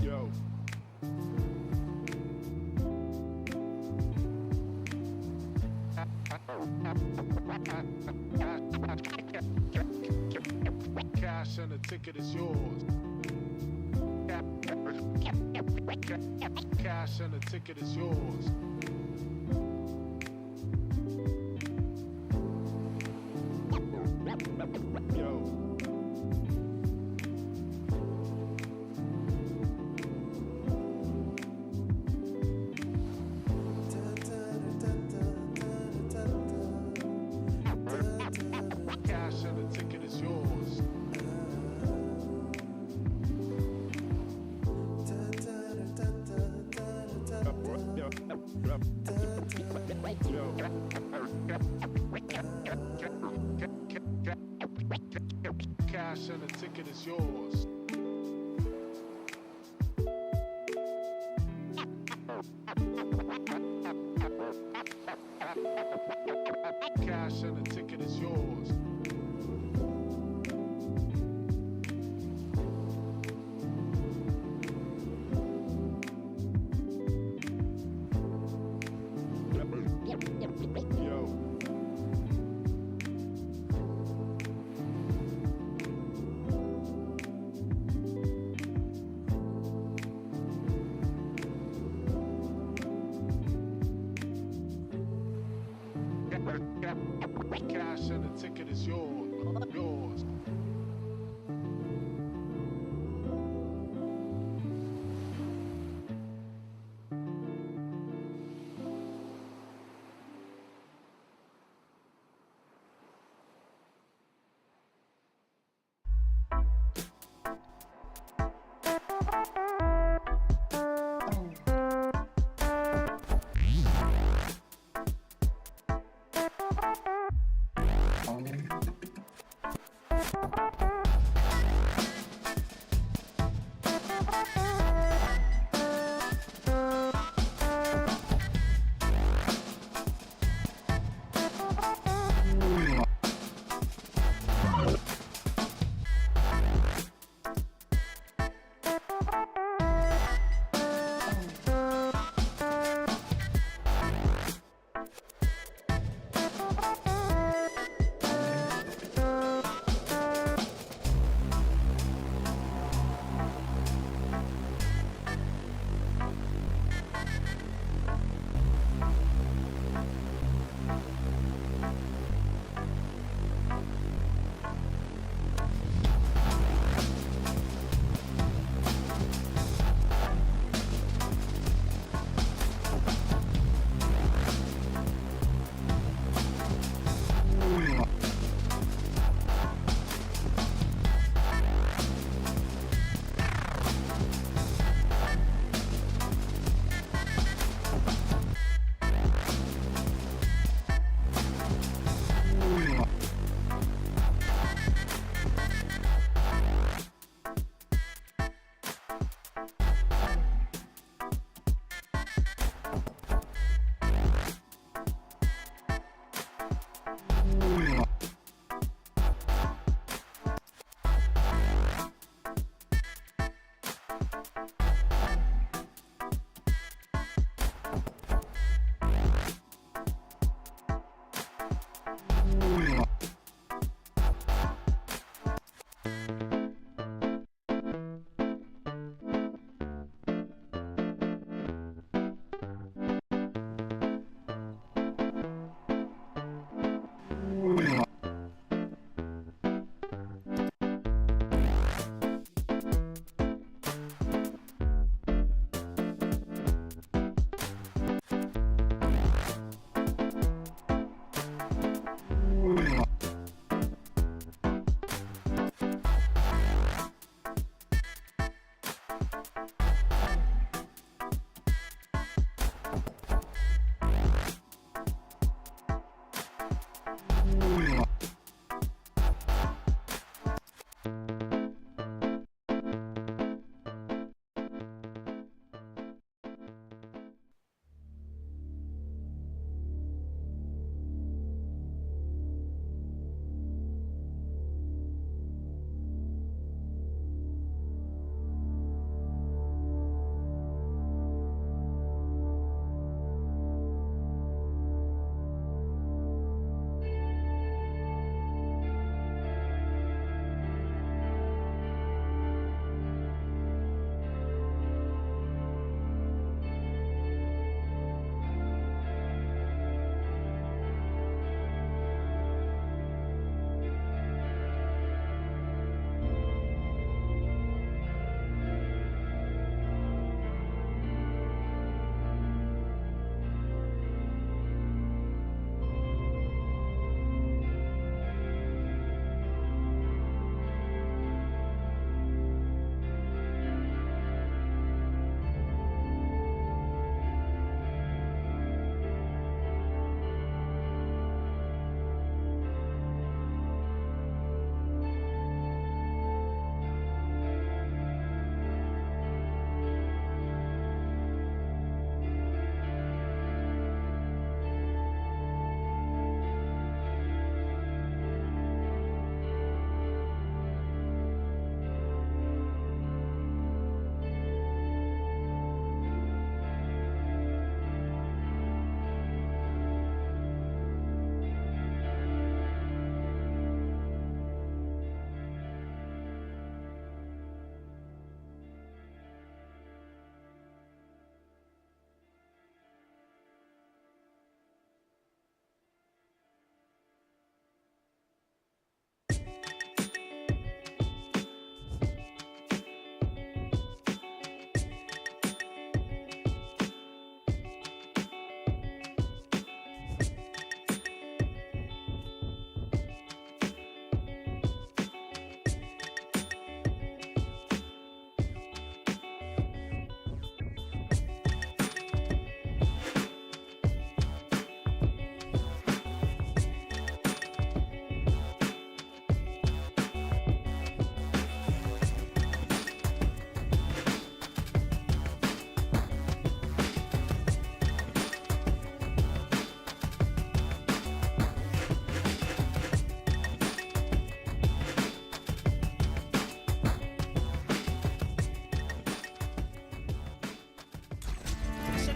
Yo. Cash and the ticket is yours. Cash and the ticket is yours. Yo. Cash and the ticket is yours. Cash and the ticket is yours.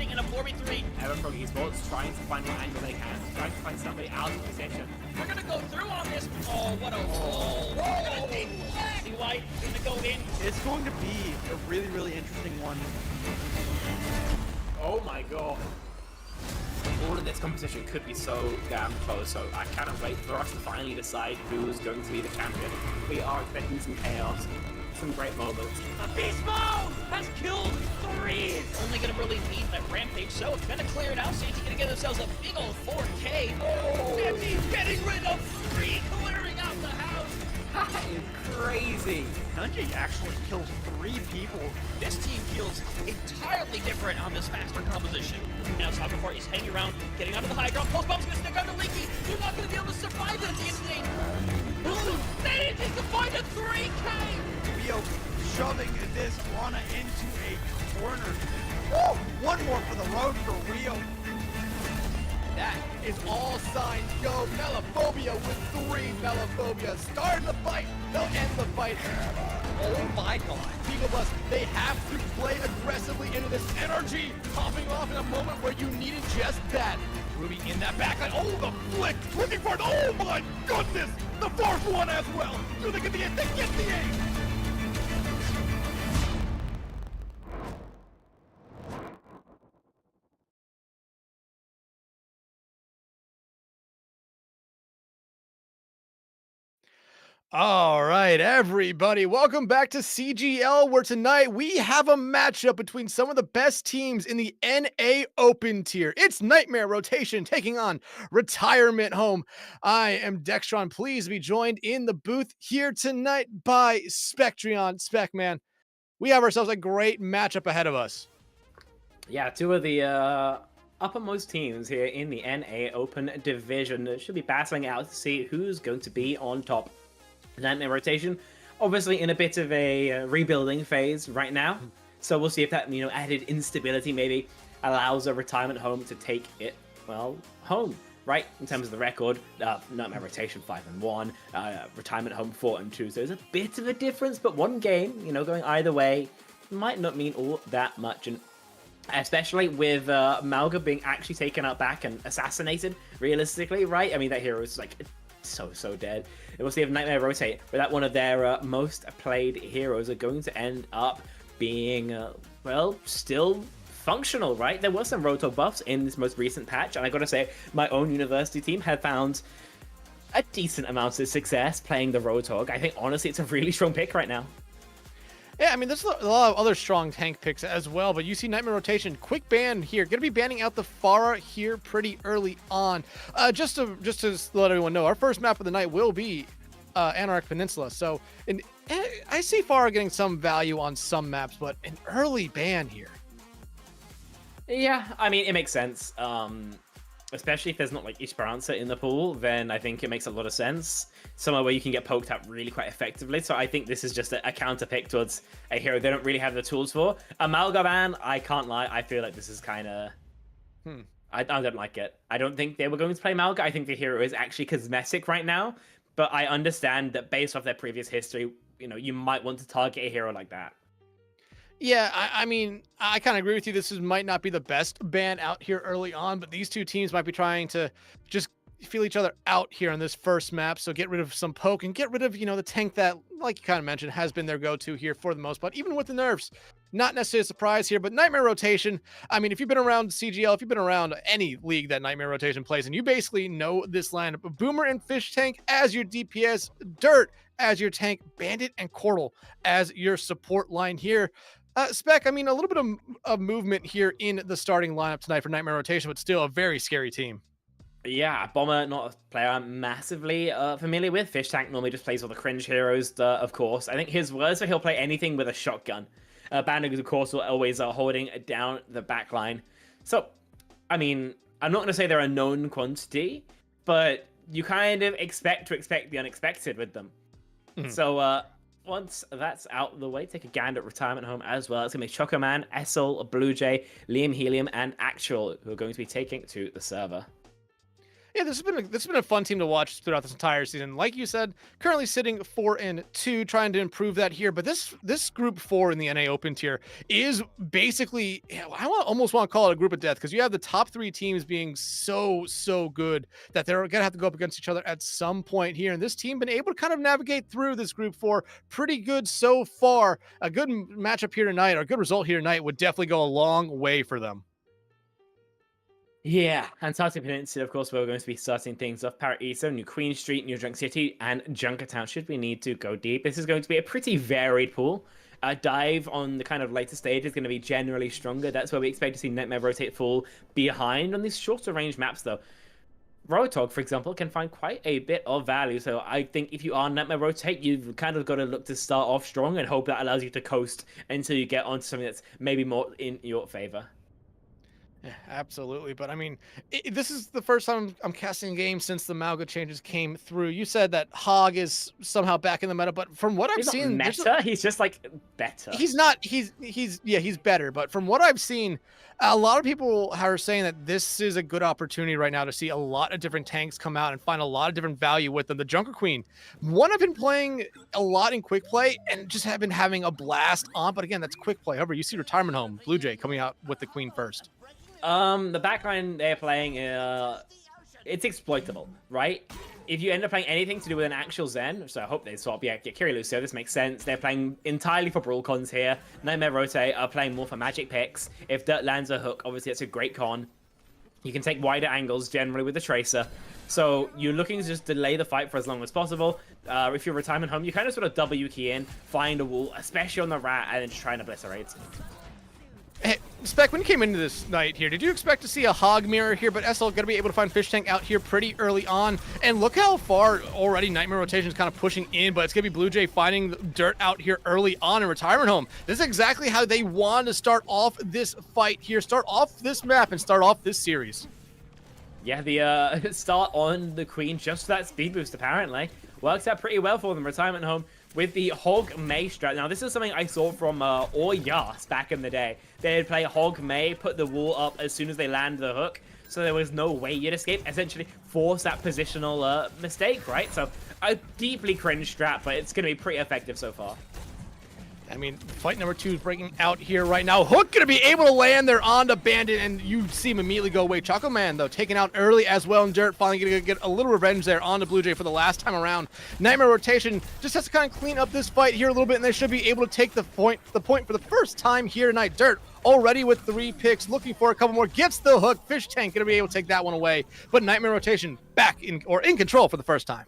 sitting in a 4v3. Everfrog Esports trying to find what angle they can, trying to find somebody out of position. They're gonna go through on this. Oh, what a roll! See White gonna go in. It's going to be a really, really interesting one. Oh my god. All of this competition could be so damn close, so I cannot wait for us to finally decide who's going to be the champion. We are expecting some chaos, some great moments. Beast Mode has killed 3. Only gonna really need that rampage, so it's gonna clear it out. CG gonna get themselves a big old 4K. Oh, 50 getting rid of 3, clearing out the house. That is crazy. Dungy actually kills 3 people. This team feels entirely different on this faster composition. Now Soccer before he's hanging around, getting onto the high ground. Post bomb's gonna stick under Leaky. You're not gonna be able to survive it at the end of the day. They need to find a 3K. Rio shoving this Lana into a corner. Woo! One more for the road for Rio. That is all signs go. Melophobia with 3 Melophobia. Starting the fight. They'll end the fight. Oh my god. People Bus, they have to play aggressively into this energy. Popping off in a moment where you needed just that. Ruby in that backline. Oh, the flick. Looking for it. Oh my goodness. The 4th one as well. Do they get the 8? They get the 8. All right, everybody, welcome back to CGL, where tonight we have a matchup between some of the best teams in the NA Open tier. It's Nightmare Rotation taking on Retirement Home. I am Dextron, pleased to be joined in the booth here tonight by Spectrion. Specman, we have ourselves a great matchup ahead of us. Yeah, 2 of the uppermost teams here in the NA Open division should be battling out to see who's going to be on top. Nightmare Rotation, obviously in a bit of a rebuilding phase right now, so we'll see if that added instability maybe allows a Retirement Home to take it home, right? In terms of the record, Nightmare Rotation 5-1, Retirement Home 4-2. So there's a bit of a difference, but one game, going either way, might not mean all that much. And especially with Malga being actually taken out back and assassinated, realistically, right? I mean, that hero is like so dead. And we'll see if Nightmare Rotate, without one of their most played heroes, are going to end up being, still functional, right? There were some Roto buffs in this most recent patch, and I gotta say, my own university team had found a decent amount of success playing the Roadhog. I think, honestly, it's a really strong pick right now. Yeah, I mean, there's a lot of other strong tank picks as well, but you see Nightmare Rotation, quick ban here. Going to be banning out the Pharah here pretty early on. Just to let everyone know, our first map of the night will be Anarch Peninsula. So I see Pharah getting some value on some maps, but an early ban here. Yeah, I mean, it makes sense. Especially if there's not like Esperanza in the pool, then I think it makes a lot of sense. Somewhere where you can get poked out really quite effectively. So I think this is just a counter pick towards a hero they don't really have the tools for. Amalgaman, I can't lie, I feel like this is kind of... I don't like it. I don't think they were going to play Malga. I think the hero is actually cosmetic right now. But I understand that based off their previous history, you might want to target a hero like that. Yeah, I mean, I kind of agree with you. This might not be the best ban out here early on, but these two teams might be trying to just feel each other out here on this first map. So get rid of some poke and get rid of, the tank that, like you kind of mentioned, has been their go-to here for the most part, even with the nerfs. Not necessarily a surprise here, but Nightmare Rotation, I mean, if you've been around CGL, if you've been around any league that Nightmare Rotation plays, and you basically know this lineup, Boomer and Fish Tank as your DPS, Dirt as your tank, Bandit and Cordal as your support line here. Spec, I mean, a little bit of movement here in the starting lineup tonight for Nightmare Rotation, but still a very scary team. Yeah, Bomber, not a player I'm massively familiar with. Fish Tank normally just plays all the cringe heroes, of course. I think his words are he'll play anything with a shotgun. Bandit, of course, will always holding down the backline. So, I mean, I'm not going to say they're a known quantity, but you kind of expect the unexpected with them. So, once that's out the way, take a gander at Retirement Home as well. It's going to be Chocoman, Essel, Blue Jay, Liam Helium, and Actual, who are going to be taking to the server. Yeah, this has been a fun team to watch throughout this entire season. Like you said, currently sitting 4-2, trying to improve that here. But this group 4 in the NA Open tier is basically, almost want to call it a group of death, because you have the top 3 teams being so good that they're gonna have to go up against each other at some point here. And this team been able to kind of navigate through this group 4 pretty good so far. A good matchup here tonight, or a good result here tonight, would definitely go a long way for them. Yeah, Antarctic Peninsula, of course, we're going to be starting things off. Paraiso, New Queen Street, New Junk City, and Junkertown. Should we need to go deep, this is going to be a pretty varied pool. Dive on the kind of later stage is going to be generally stronger. That's where we expect to see Nightmare Rotate fall behind. On these shorter range maps, though, Roadhog, for example, can find quite a bit of value. So I think if you are Nightmare Rotate, you've kind of got to look to start off strong and hope that allows you to coast until you get onto something that's maybe more in your favor. Yeah, absolutely. But I mean, this is the first time I'm casting a game since the Malga changes came through. You said that Hog is somehow back in the meta, but from what I've seen, meta. He's just like better. He's not. He's better. But from what I've seen, a lot of people are saying that this is a good opportunity right now to see a lot of different tanks come out and find a lot of different value with them. The Junker Queen, one I've been playing a lot in quick play and just have been having a blast on. But again, that's quick play. However, you see Retirement Home, Blue Jay coming out with the Queen first. The backline they're playing, it's exploitable, right? If you end up playing anything to do with an actual Zen, so I hope they swap, yeah, Kiri Lucio, this makes sense. They're playing entirely for Brawl cons here. Nightmare Rotate are playing more for magic picks. If Dirt lands a hook, obviously it's a great con. You can take wider angles generally with the Tracer. So you're looking to just delay the fight for as long as possible. If you're Retirement Home, you kind of sort of W key in, find a wall, especially on the Rat, and then just try and obliterate. Hey, Spec, when you came into this night here, did you expect to see a Hog mirror here? But SL going to be able to find Fish Tank out here pretty early on. And look how far already Nightmare Rotation is kind of pushing in, but it's going to be Blue Jay finding Dirt out here early on in Retirement Home. This is exactly how they want to start off this fight here, start off this map, and start off this series. Yeah, the start on the Queen, just that speed boost apparently. Works out pretty well for them, Retirement Home. With the Hog May strat. Now, this is something I saw from Yas back in the day. They'd play Hog May, put the wall up as soon as they land the hook, so there was no way you'd escape. Essentially, force that positional mistake, right? So, a deeply cringe strat, but it's going to be pretty effective so far. I mean, fight number 2 is breaking out here right now. Hook gonna be able to land there on the Bandit, and you see him immediately go away. Choco Man, though, taken out early as well in Dirt, finally gonna get a little revenge there on the Blue Jay for the last time around. Nightmare Rotation just has to kind of clean up this fight here a little bit, and they should be able to take the point for the first time here tonight. Dirt already with 3 picks, looking for a couple more, gets the hook. Fish Tank gonna be able to take that one away, but Nightmare Rotation back in control for the first time.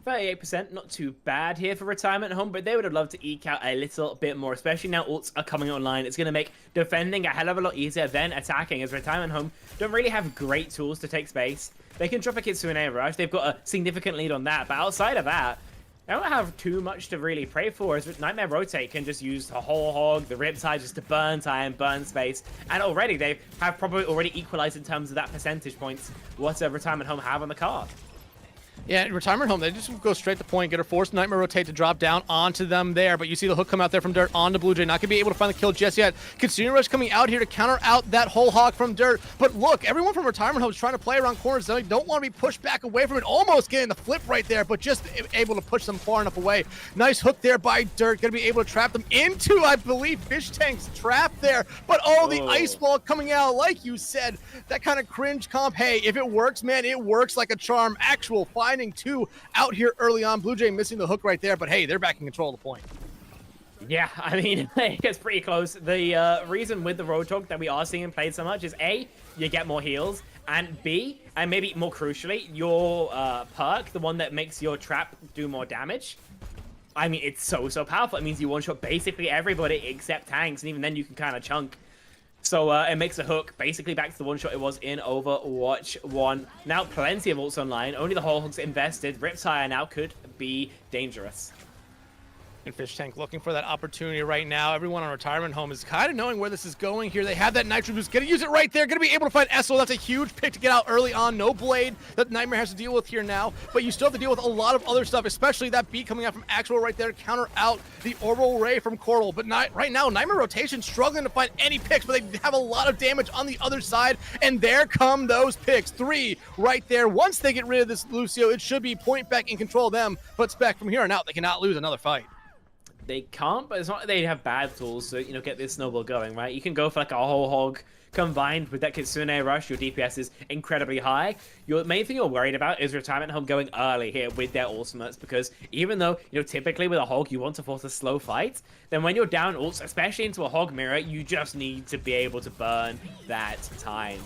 38%, not too bad here for Retirement Home, but they would have loved to eke out a little bit more, especially now ults are coming online. It's going to make defending a hell of a lot easier than attacking, as Retirement Home don't really have great tools to take space. They can drop a Kitsune Rush, they've got a significant lead on that, but outside of that, they don't have too much to really pray for, as Nightmare Rotate can just use the whole Hog, the Riptide, just to burn time, burn space, and already they have probably already equalized in terms of that percentage points what Retirement Home have on the card. Yeah, Retirement Home, they just go straight to point, get a forced Nightmare Rotate to drop down onto them there, but you see the hook come out there from Dirt onto Blue Jay, not going to be able to find the kill just yet. Kitsune Rush coming out here to counter out that whole Hog from Dirt, but look, everyone from Retirement Home is trying to play around corners, they don't want to be pushed back away from it, almost getting the flip right there, but just able to push them far enough away. Nice hook there by Dirt, going to be able to trap them into, I believe, Fish Tank's trap there, but the Ice Ball coming out, like you said, that kind of cringe comp. Hey, if it works, man, it works like a charm. Actual finding 2 out here early on. Blue Jay missing the hook right there, but hey, they're back in control of the point. Yeah, I mean, it gets pretty close. The reason with the Roadhog that we are seeing him played so much is A, you get more heals, and B, and maybe more crucially, your perk, the one that makes your trap do more damage. I mean, it's so powerful. It means you one-shot basically everybody except tanks, and even then you can kind of chunk. So it makes a hook basically back to the one-shot it was in Overwatch 1. Now plenty of ults online, only the whole hooks invested. Riptide now could be dangerous. And Fish Tank looking for that opportunity right now. Everyone on Retirement Home is kind of knowing where this is going here. They have that Nitro Boost. Going to use it right there. Going to be able to find Essel. That's a huge pick to get out early on. No blade that Nightmare has to deal with here now. But you still have to deal with a lot of other stuff, especially that beat coming out from Actual right there. Counter out the Orbital Ray from Coral. But right now, Nightmare Rotation struggling to find any picks, but they have a lot of damage on the other side. And there come those picks. 3 right there. Once they get rid of this Lucio, it should be point back in control of them. But Spec, from here on out, they cannot lose another fight. They can't, but it's not like they have bad tools to, get this snowball going, right? You can go for like a whole hog combined with that Kitsune Rush. Your DPS is incredibly high. Your main thing you're worried about is Retirement Home going early here with their ultimates, because even though, typically with a hog you want to force a slow fight, then when you're down ults, especially into a hog mirror, you just need to be able to burn that time.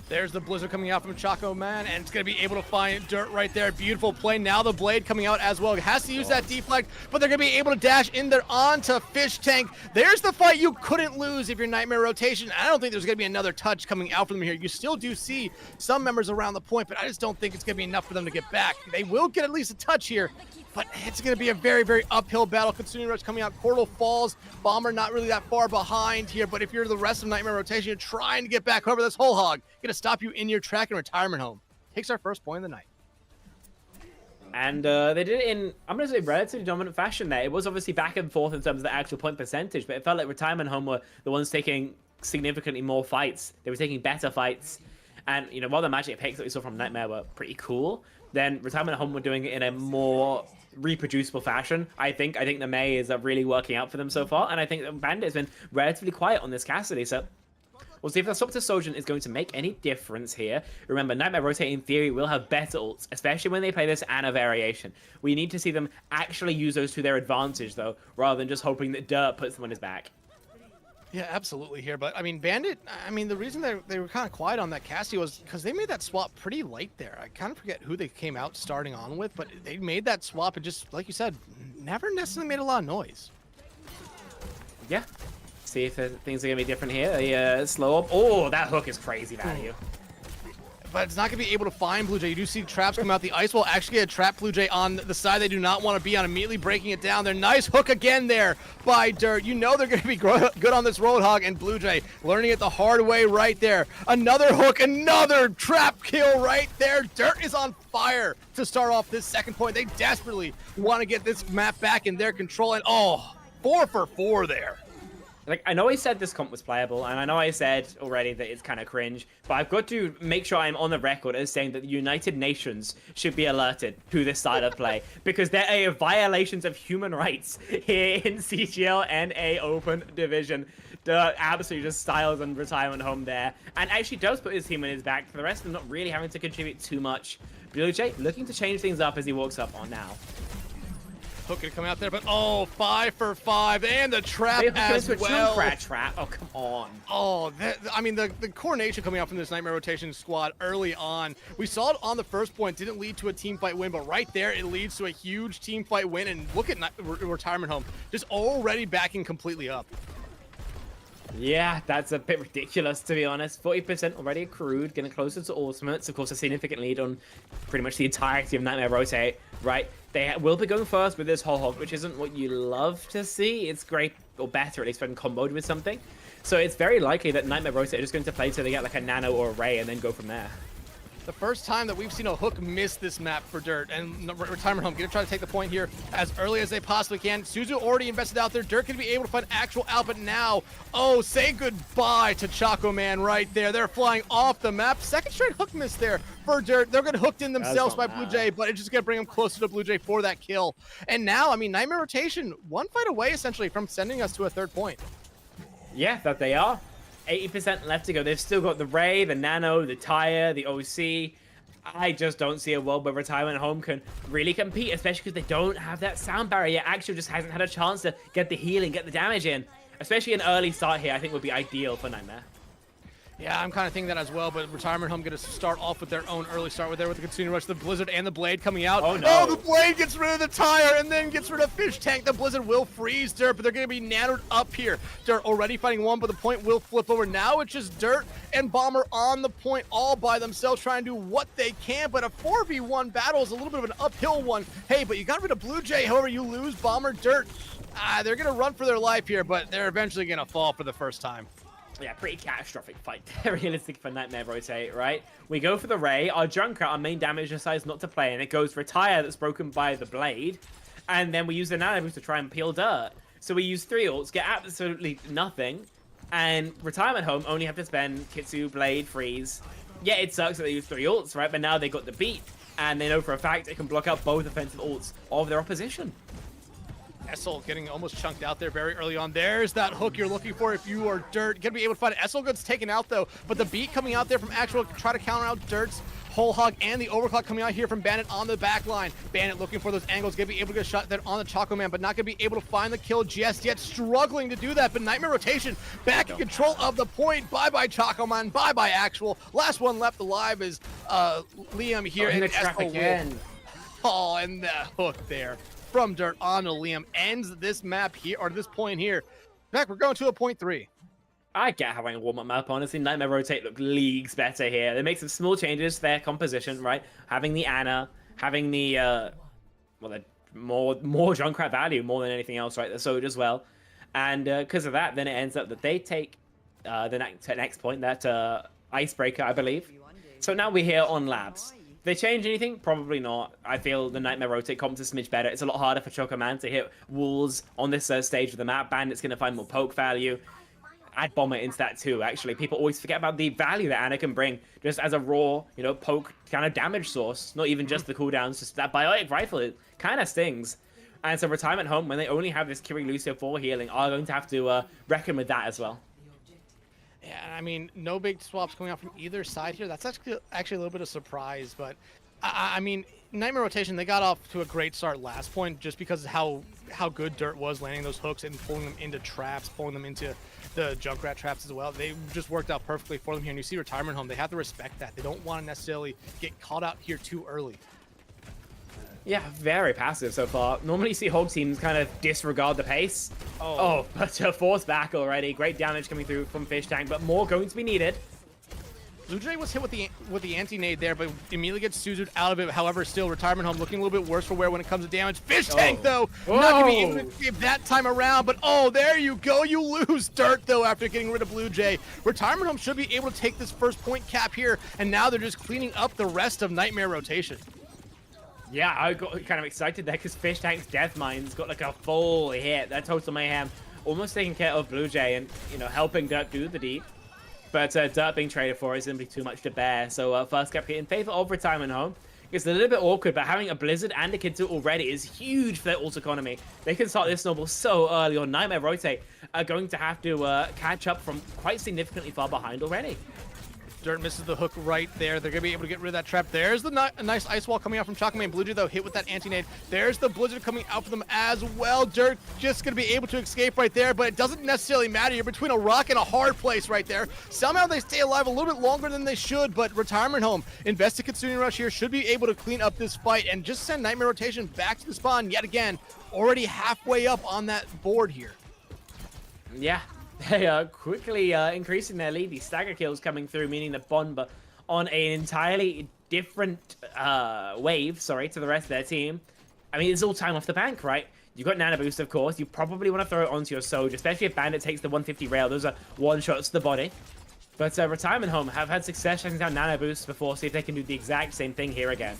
There's the Blizzard coming out from Chaco Man, and it's going to be able to find Dirt right there. Beautiful play. Now the Blade coming out as well. Has to use that deflect, but they're going to be able to dash in there onto Fish Tank. There's the fight you couldn't lose if you're Nightmare Rotation. I don't think there's going to be another touch coming out from them here. You still do see some members around the point, but I just don't think it's going to be enough for them to get back. They will get at least a touch here, but it's going to be a very, very uphill battle. Kitsune Rush coming out. Portal falls. Bomber not really that far behind here, but if you're the rest of Nightmare Rotation, you're trying to get back over this whole hog. Going to stop you in your track and Retirement Home. Takes our first point of the night. And they did it in, I'm going to say, relatively dominant fashion there. It was obviously back and forth in terms of the actual point percentage, but it felt like Retirement Home were the ones taking significantly more fights. They were taking better fights. And, while the magic picks that we saw from Nightmare were pretty cool, then Retirement Home were doing it in a more reproducible fashion. I think the May is really working out for them so far, and I think that Bandit has been relatively quiet on this Cassidy, so we'll see if the Swap to Sojourn is going to make any difference here. Remember, Nightmare Rotate in theory will have better ults, especially when they play this Ana variation. We need to see them actually use those to their advantage, though, rather than just hoping that Dirt puts them on his back. Yeah, absolutely here. But, Bandit, the reason they were kind of quiet on that Cassie was because they made that swap pretty late there. I kind of forget who they came out starting on with, but they made that swap and just, like you said, never necessarily made a lot of noise. Yeah. See if things are going to be different here. They slow up. Oh, that hook is crazy value. But it's not going to be able to find Blue Jay. You do see traps come out. The Ice will actually get a trap Blue Jay on the side they do not want to be on, immediately breaking it down there. Nice hook again there by Dirt. They're going to be good on this Roadhog, and Blue Jay learning it the hard way right there. Another hook, another trap kill right there. Dirt is on fire to start off this second point. They desperately want to get this map back in their control, and 4 for 4 there. Like, I know I said this comp was playable, and I know I said already that it's kind of cringe, but I've got to make sure I'm on the record as saying that the United Nations should be alerted to this style of play, because there are violations of human rights here in CGL NA Open Division. Dirt absolutely just styles on Retirement Home there, and actually does put his team on his back, for the rest of them not really having to contribute too much. Blue Jay looking to change things up as he walks up on now. Hook gonna come out there, but 5 for 5, and the trap as well. Trap. Oh, come on. The coordination coming out from this Nightmare Rotation squad early on, we saw it on the first point, didn't lead to a team fight win, but right there it leads to a huge team fight win, and look at Retirement Home just already backing completely up. Yeah, that's a bit ridiculous, to be honest. 40% already accrued, getting closer to ultimates. Of course, a significant lead on pretty much the entirety of Nightmare Rotate, right? They will be going first with this whole hog, which isn't what you love to see. It's great, or better at least, when comboed with something. So it's very likely that Nightmare Rotate are just going to play till they get like a nano or a ray and then go from there. The first time that we've seen a hook miss this map for Dirt, and Retirement Home gonna try to take the point here as early as they possibly can. Suzu already invested out there. Dirt gonna be able to find actual out, but now, say goodbye to Chaco Man right there. They're flying off the map. Second straight hook miss there for Dirt. They're gonna hooked in themselves by Blue Jay, but it's just gonna bring them closer to Blue Jay for that kill. And now, Nightmare Rotation, one fight away essentially from sending us to a third point. Yeah, that they are. 80% left to go. They've still got the Ray, the Nano, the Tire, the OC. I just don't see a world where Retirement Home can really compete, especially because they don't have that sound barrier. Actually just hasn't had a chance to get the healing, get the damage in. Especially an early start here, I think would be ideal for Nightmare. Yeah, I'm kind of thinking that as well, but Retirement Home going to start off with their own early start with the Consuming Rush, the Blizzard and the Blade coming out. Oh, no. Oh, the Blade gets rid of the tire and then gets rid of Fish Tank. The Blizzard will freeze Dirt, but they're going to be nanoed up here. Dirt already fighting one, but the point will flip over. Now it's just Dirt and Bomber on the point all by themselves, trying to do what they can, but a 4v1 battle is a little bit of an uphill one. Hey, but you got rid of Blue Jay, however, you lose Bomber, Dirt. They're going to run for their life here, but they're eventually going to fall for the first time. Yeah, pretty catastrophic fight. Realistic for Nightmare Rotate, right? We go for the Ray. Our Junkrat, our main damage, decides not to play, and it goes for a tire that's broken by the Blade. And then we use the Nano Boost to try and peel Dirt. So we use 3 ults, get absolutely nothing, and Retirement Home only have to spend Kitsu, Blade, Freeze. Yeah, it sucks that they use 3 ults, right? But now they got the beat, and they know for a fact it can block out both offensive ults of their opposition. Essel getting almost chunked out there very early on. There's that hook you're looking for if you are Dirt. Gonna be able to find it. Essel gets taken out though, but the beat coming out there from Actual try to counter out Dirt's Whole Hog and the overclock coming out here from Bandit on the back line. Bandit looking for those angles, gonna be able to get a shot there on the Choco Man, but not gonna be able to find the kill just yet. Struggling to do that, but Nightmare Rotation back in control of the point. Bye-bye Choco Man, bye-bye Actual. Last one left alive is Liam here. Oh, and the trap again. Oh, and the hook there from Dirt onto Liam ends this map here, or this point here. Back, we're going to a point 3. I get having a warm-up map, honestly. Nightmare Rotate look leagues better here. They make some small changes to their composition, right? Having the Ana, having the, well, the more Junkrat value more than anything else, right? The Soda as well. And because of that, then it ends up that they take the next point, that Icebreaker, I believe. So now we're here on Labs. They change anything? Probably not. I feel the Nightmare Rotate comps a smidge better. It's a lot harder for Choco Man to hit walls on this stage of the map. Bandit's going to find more poke value. Add Bomber into that too, actually. People always forget about the value that Ana can bring just as a raw, you know, poke kind of damage source. Not even just the cooldowns, just that biotic rifle. It kind of stings. And so Retirement Home, when they only have this Kiri Lucio for healing, are going to have to reckon with that as well. Yeah, I mean, no big swaps coming out from either side here. That's actually a little bit of surprise, but I mean, Nightmare Rotation, they got off to a great start last point just because of how good Dirt was landing those hooks and pulling them into traps, pulling them into the Junkrat traps as well. They just worked out perfectly for them here. And you see Retirement Home, they have to respect that. They don't want to necessarily get caught out here too early. Yeah, very passive so far. Normally you see Hog teams kind of disregard the pace. Oh, but force back already. Great damage coming through from Fish Tank, but more going to be needed. Blue Jay was hit with the anti-nade there, but immediately gets Suzu'd out of it. However, still Retirement Home looking a little bit worse for wear when it comes to damage. Fish Tank, though, not going to be able to escape that time around, but oh, there you go. You lose Dirt, though, after getting rid of Blue Jay. Retirement Home should be able to take this first point cap here, and now they're just cleaning up the rest of Nightmare Rotation. Yeah, I got kind of excited there because Fish Tank's Death Mine's got like a full hit. That Total Mayhem almost taking care of Blue Jay and, you know, helping Dirt do the deed. But Dirt being traded for is simply too much to bear. So first cap hit in favor of Retirement Home. It's a little bit awkward, but having a Blizzard and a Kitsu already is huge for their ult economy. They can start this snowball so early on. Nightmare Rotate are going to have to catch up from quite significantly far behind already. Dirt misses the hook right there. They're going to be able to get rid of that trap. There's the nice ice wall coming out from Choco Man. Blue Jay, though, hit with that anti-nade. There's the Blizzard coming out for them as well. Dirt just going to be able to escape right there, but it doesn't necessarily matter. You're between a rock and a hard place right there. Somehow they stay alive a little bit longer than they should, but Retirement Home, invested Kitsune Rush here, should be able to clean up this fight and just send Nightmare Rotation back to the spawn yet again. Already halfway up on that board here. Yeah. They are quickly increasing their lead. These stagger kills coming through, meaning that Bomber on an entirely different wave, to the rest of their team. I mean, it's all time off the bank, right? You've got Nano Boost, of course. You probably want to throw it onto your Soldier, especially if Bandit takes the 150 rail. Those are one-shots to the body. But Retirement Home have had success shutting down Nano Boost before, see if they can do the exact same thing here again.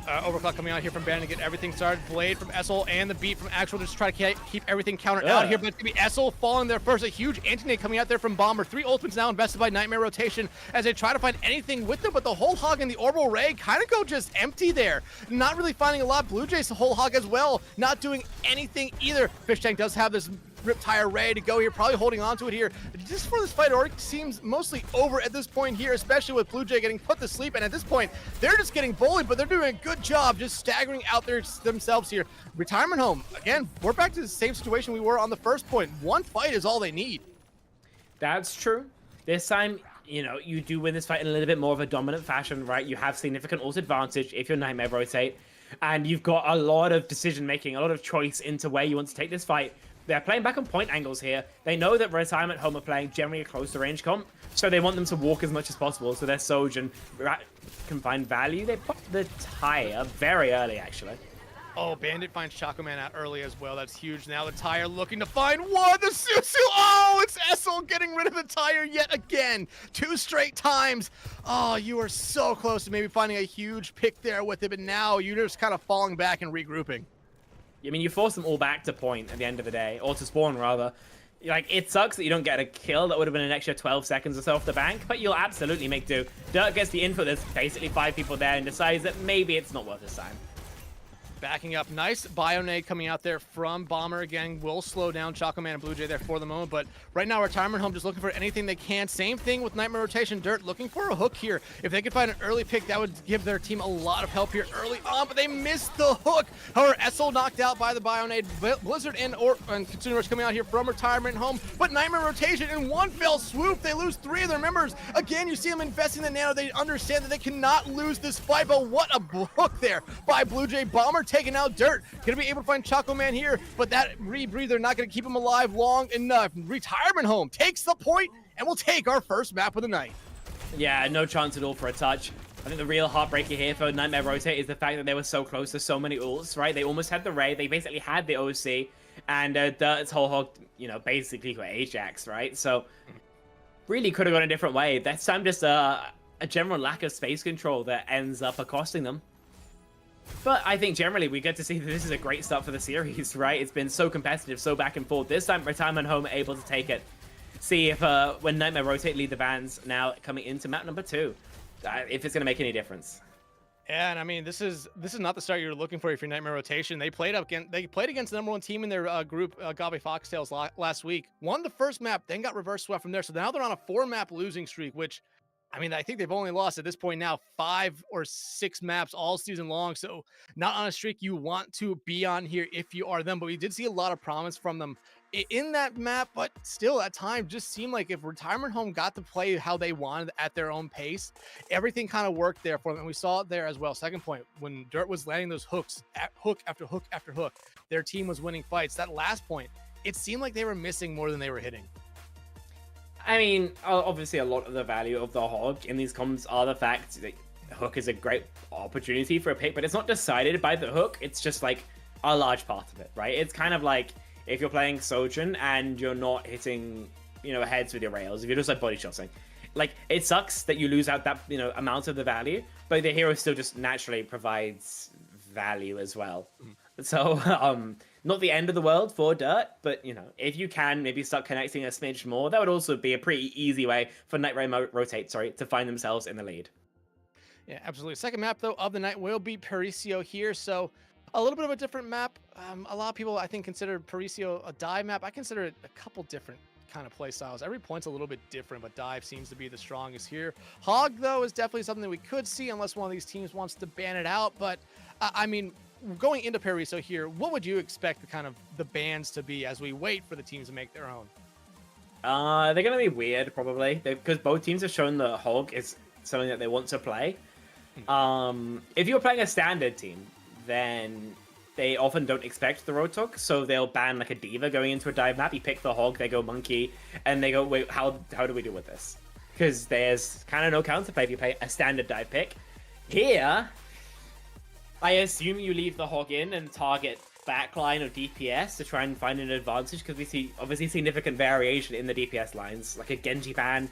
Overclock coming out here from Bandit to get everything started. Blade from Essel and the beat from Actual just try to keep everything countered out here, but it's going to be Essel falling there first. A huge anti-nade coming out there from Bomber. 3 ultimates now invested by Nightmare Rotation as they try to find anything with them, but the Whole Hog and the Orbital Ray kind of go just empty there. Not really finding a lot. Blue Jay's Whole Hog as well, not doing anything either. Fish Tank does have this Rip Tire ready to go here, probably holding on to it here. Just for this fight, already seems mostly over at this point here, especially with Blue Jay getting put to sleep. And at this point, they're just getting bullied, but they're doing a good job just staggering out themselves here. Retirement Home, again, we're back to the same situation we were on the first point. One fight is all they need. That's true. This time, you know, you do win this fight in a little bit more of a dominant fashion, right? You have significant ult advantage if your Nightmare rotate, and you've got a lot of decision making, a lot of choice into where you want to take this fight. They're playing back on point angles here. They know that Retirement Home are playing generally a closer range comp, so they want them to walk as much as possible so their Soj and can find value. They popped the tire very early, actually. Oh, Bandit finds Choco Man out early as well. That's huge. Now the tire looking to find one. The Susu. Oh, it's Essel getting rid of the tire yet again. 2 straight times. Oh, you are so close to maybe finding a huge pick there with it, but now you're just kind of falling back and regrouping. I mean, you force them all back to point at the end of the day, or to spawn rather. Like, it sucks that you don't get a kill. That would have been an extra 12 seconds or so off the bank, but you'll absolutely make do. Dirt gets the info. There's basically 5 people there and decides that maybe it's not worth his time. Backing up, nice Bionade coming out there from Bomber again. Will slow down Choco Man and Blue Jay there for the moment, but right now Retirement Home just looking for anything they can. Same thing with Nightmare Rotation. Dirt looking for a hook here. If they could find an early pick, that would give their team a lot of help here early on, but they missed the hook. However, Essel knocked out by the Bionade. Blizzard and Kitsune Rush coming out here from Retirement Home, but Nightmare Rotation in one fell swoop, they lose 3 of their members. Again, you see them investing the nano. They understand that they cannot lose this fight, but what a hook there by Blue Jay. Bomber taking out Dirt. Gonna be able to find Choco Man here, but that rebreather not gonna keep him alive long enough. Retirement Home takes the point, and we'll take our first map of the night. Yeah, no chance at all for a touch. I think the real heartbreaker here for Nightmare Rotate is the fact that they were so close to so many ults, right? They almost had the Ray, they basically had the OC, and Dirt's whole hog, you know, basically got Ajax, right? So, really could have gone a different way. That's time just a general lack of space control that ends up accosting them. But I think generally we get to see that this is a great start for the series, right? It's been so competitive, so back and forth. This time, Retirement Home are able to take it. See if when Nightmare Rotate lead the bans now coming into map number 2, if it's going to make any difference. Yeah, and I mean, this is not the start you're looking for if you're Nightmare Rotation. They played against the number 1 team in their group, Gabe Foxtails, last week. Won the first map, then got reverse swept from there. So now they're on a 4-map losing streak, which, I mean, I think they've only lost at this point now 5 or 6 maps all season long. So not on a streak you want to be on here if you are them. But we did see a lot of promise from them in that map, but still at times just seemed like if Retirement Home got to play how they wanted at their own pace, everything kind of worked there for them. And we saw it there as well. Second point, when Dirt was landing those hooks, hook after hook after hook, their team was winning fights. That last point, it seemed like they were missing more than they were hitting. I mean, obviously a lot of the value of the hog in these comps are the fact that hook is a great opportunity for a pick, but it's not decided by the hook. It's just like a large part of it, right? It's kind of like if you're playing Sojourn and you're not hitting, you know, heads with your rails, if you're just like body shotting, like it sucks that you lose out that, you know, amount of the value, but the hero still just naturally provides value as well. So, not the end of the world for Dirt, but, you know, if you can maybe start connecting a smidge more, that would also be a pretty easy way for Nightmare Rotate, to find themselves in the lead. Yeah, absolutely. Second map, though, of the night will be Paricio here. So a little bit of a different map. A lot of people, I think, consider Paricio a dive map. I consider it a couple different kind of play styles. Every point's a little bit different, but dive seems to be the strongest here. Hog, though, is definitely something that we could see unless one of these teams wants to ban it out. But, I mean, going into Pariso here, what would you expect the bans to be as we wait for the teams to make their own? They're going to be weird, probably, because both teams have shown the Hog is something that they want to play. If you're playing a standard team, then they often don't expect the Rotok, so they'll ban like a Diva going into a dive map. You pick the Hog, they go Monkey, and they go, wait, how do we deal with this? Because there's kind of no counterplay if you play a standard dive pick. Here, I assume you leave the Hog in and target backline or DPS to try and find an advantage, because we see obviously significant variation in the DPS lines. Like a Genji ban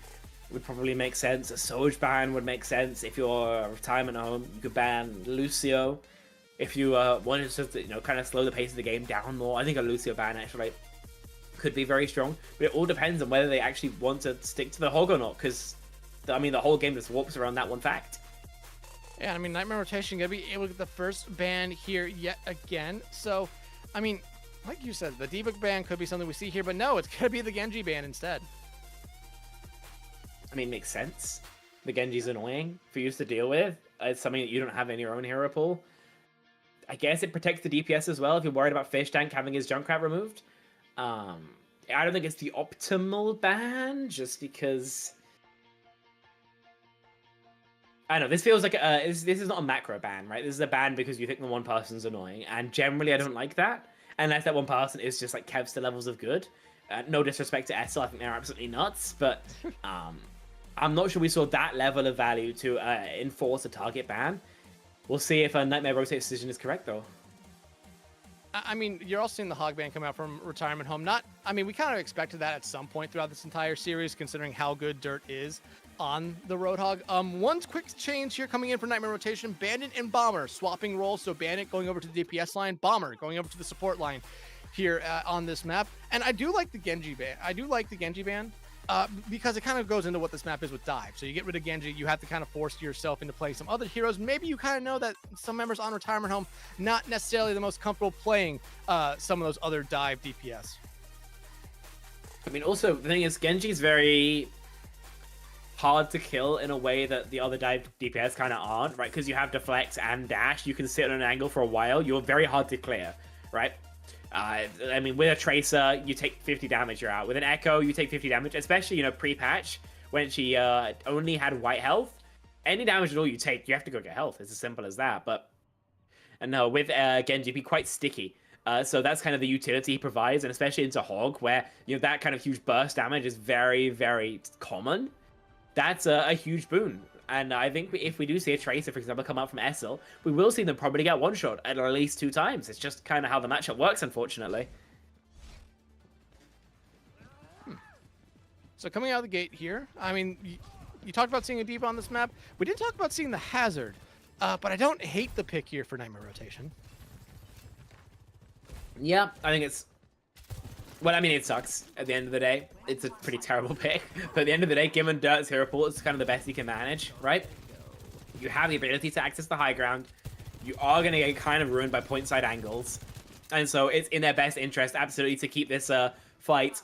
would probably make sense. A Soj ban would make sense. If you're a Retirement Home, you could ban Lucio. If you wanted to, you know, kind of slow the pace of the game down more, I think a Lucio ban actually could be very strong. But it all depends on whether they actually want to stick to the Hog or not, because, I mean, the whole game just warps around that one fact. Yeah, I mean, Nightmare Rotation gonna be able to get the first ban here yet again. So, I mean, like you said, the D-Book ban could be something we see here, but no, it's gonna be the Genji ban instead. I mean, makes sense. The Genji's annoying for you to deal with. It's something that you don't have in your own hero pool. I guess it protects the DPS as well if you're worried about Fish Tank having his Junkrat removed. I don't think it's the optimal ban, just because I know this feels like this is not a macro ban, right? This is a ban because you think the one person's annoying, and generally I don't like that unless that one person is just like Kevster levels of good. No disrespect to Essel, I think they're absolutely nuts, but I'm not sure we saw that level of value to enforce a target ban. We'll see if a Nightmare Rotate's decision is correct, though. I mean, you're also seeing the hog ban come out from Retirement Home. I mean, we kind of expected that at some point throughout this entire series, considering how good Dirt is on the Roadhog. One quick change here coming in for Nightmare Rotation: Bandit and Bomber swapping roles. So Bandit going over to the DPS line, Bomber going over to the support line here on this map. And I do like the Genji ban. Because it kind of goes into what this map is with dive. So you get rid of Genji, you have to kind of force yourself into playing some other heroes. Maybe you kind of know that some members on Retirement Home not necessarily the most comfortable playing some of those other dive DPS. I mean, also the thing is, Genji's very hard to kill in a way that the other dive DPS kind of aren't, right? Because you have deflect and dash, you can sit on an angle for a while. You're very hard to clear, right? I mean, with a Tracer, you take 50 damage, you're out. With an Echo, you take 50 damage, especially, you know, pre-patch, when she only had white health. Any damage at all you take, you have to go get health. It's as simple as that. But, and no, with Genji, be quite sticky. So that's kind of the utility he provides, and especially into Hog, where, you know, that kind of huge burst damage is very, very common. That's a huge boon. And I think if we do see a Tracer, for example, come out from Essel, we will see them probably get one-shot at least 2 times. It's just kind of how the matchup works, unfortunately. So coming out of the gate here, I mean, you talked about seeing a D.Va on this map. We did talk about seeing the Hazard, but I don't hate the pick here for Nightmare Rotation. Yeah, I think it's... Well, I mean, it sucks at the end of the day. It's a pretty terrible pick. But at the end of the day, given Dirt's hero pool, it's kind of the best you can manage, right? You have the ability to access the high ground. You are going to get kind of ruined by point side angles. And so it's in their best interest, absolutely, to keep this fight